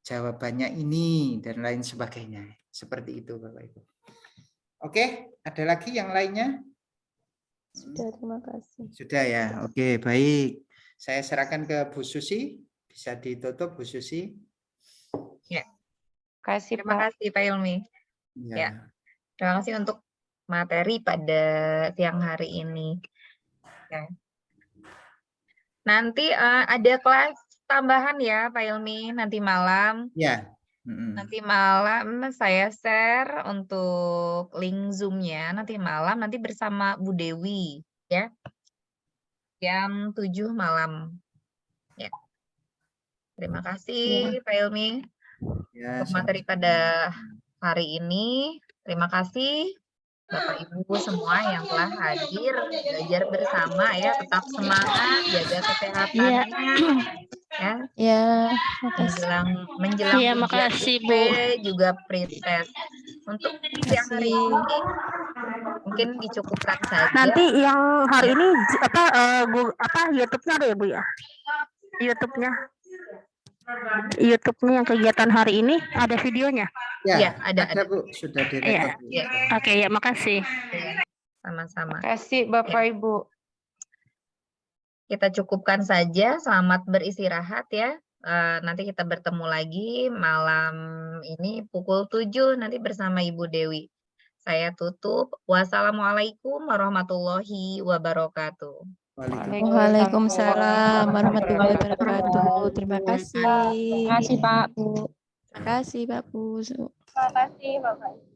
jawabannya ini dan lain sebagainya. Seperti itu Bapak Ibu. Oke, ada lagi yang lainnya? Sudah, terima kasih. Sudah ya, oke baik. Saya serahkan ke Bu Susi, bisa ditutup Bu Susi. Ya. Kasih, Terima kasih Pak Ilmi. Ya. Terima kasih untuk materi pada siang hari ini. Ya. Nanti ada kelas tambahan ya Pak Ilmi nanti malam. Ya. Nanti malam saya share untuk link Zoom-nya nanti malam nanti bersama Bu Dewi ya. Jam 7 malam. Ya. Terima kasih Pak Ilmi Ya, untuk materi pada hari ini. Terima kasih. Bapak Ibu semua yang telah hadir belajar bersama ya, tetap semangat, jaga kesehatannya ya. Ya, makasih. Menjelang Iya, ujian makasih, UP Bu. juga pretest. Untuk siang hari ini mungkin dicukupkan saja. Nanti yang hari ini YouTube-nya ada ya, Bu ya? YouTube-nya yang kegiatan hari ini ada videonya? Ya, ada. Bu, sudah direkod. Iya. Oke, ya, makasih. Sama-sama. Makasih Bapak Ibu. Kita cukupkan saja. Selamat beristirahat ya. Nanti kita bertemu lagi malam ini pukul 7 nanti bersama Ibu Dewi. Saya tutup. Wassalamualaikum warahmatullahi wabarakatuh. Waalaikumsalam warahmatullahi wabarakatuh. Terima kasih. Terima kasih Pak Bu. Terima kasih Pak Bu. Terima kasih Bapak.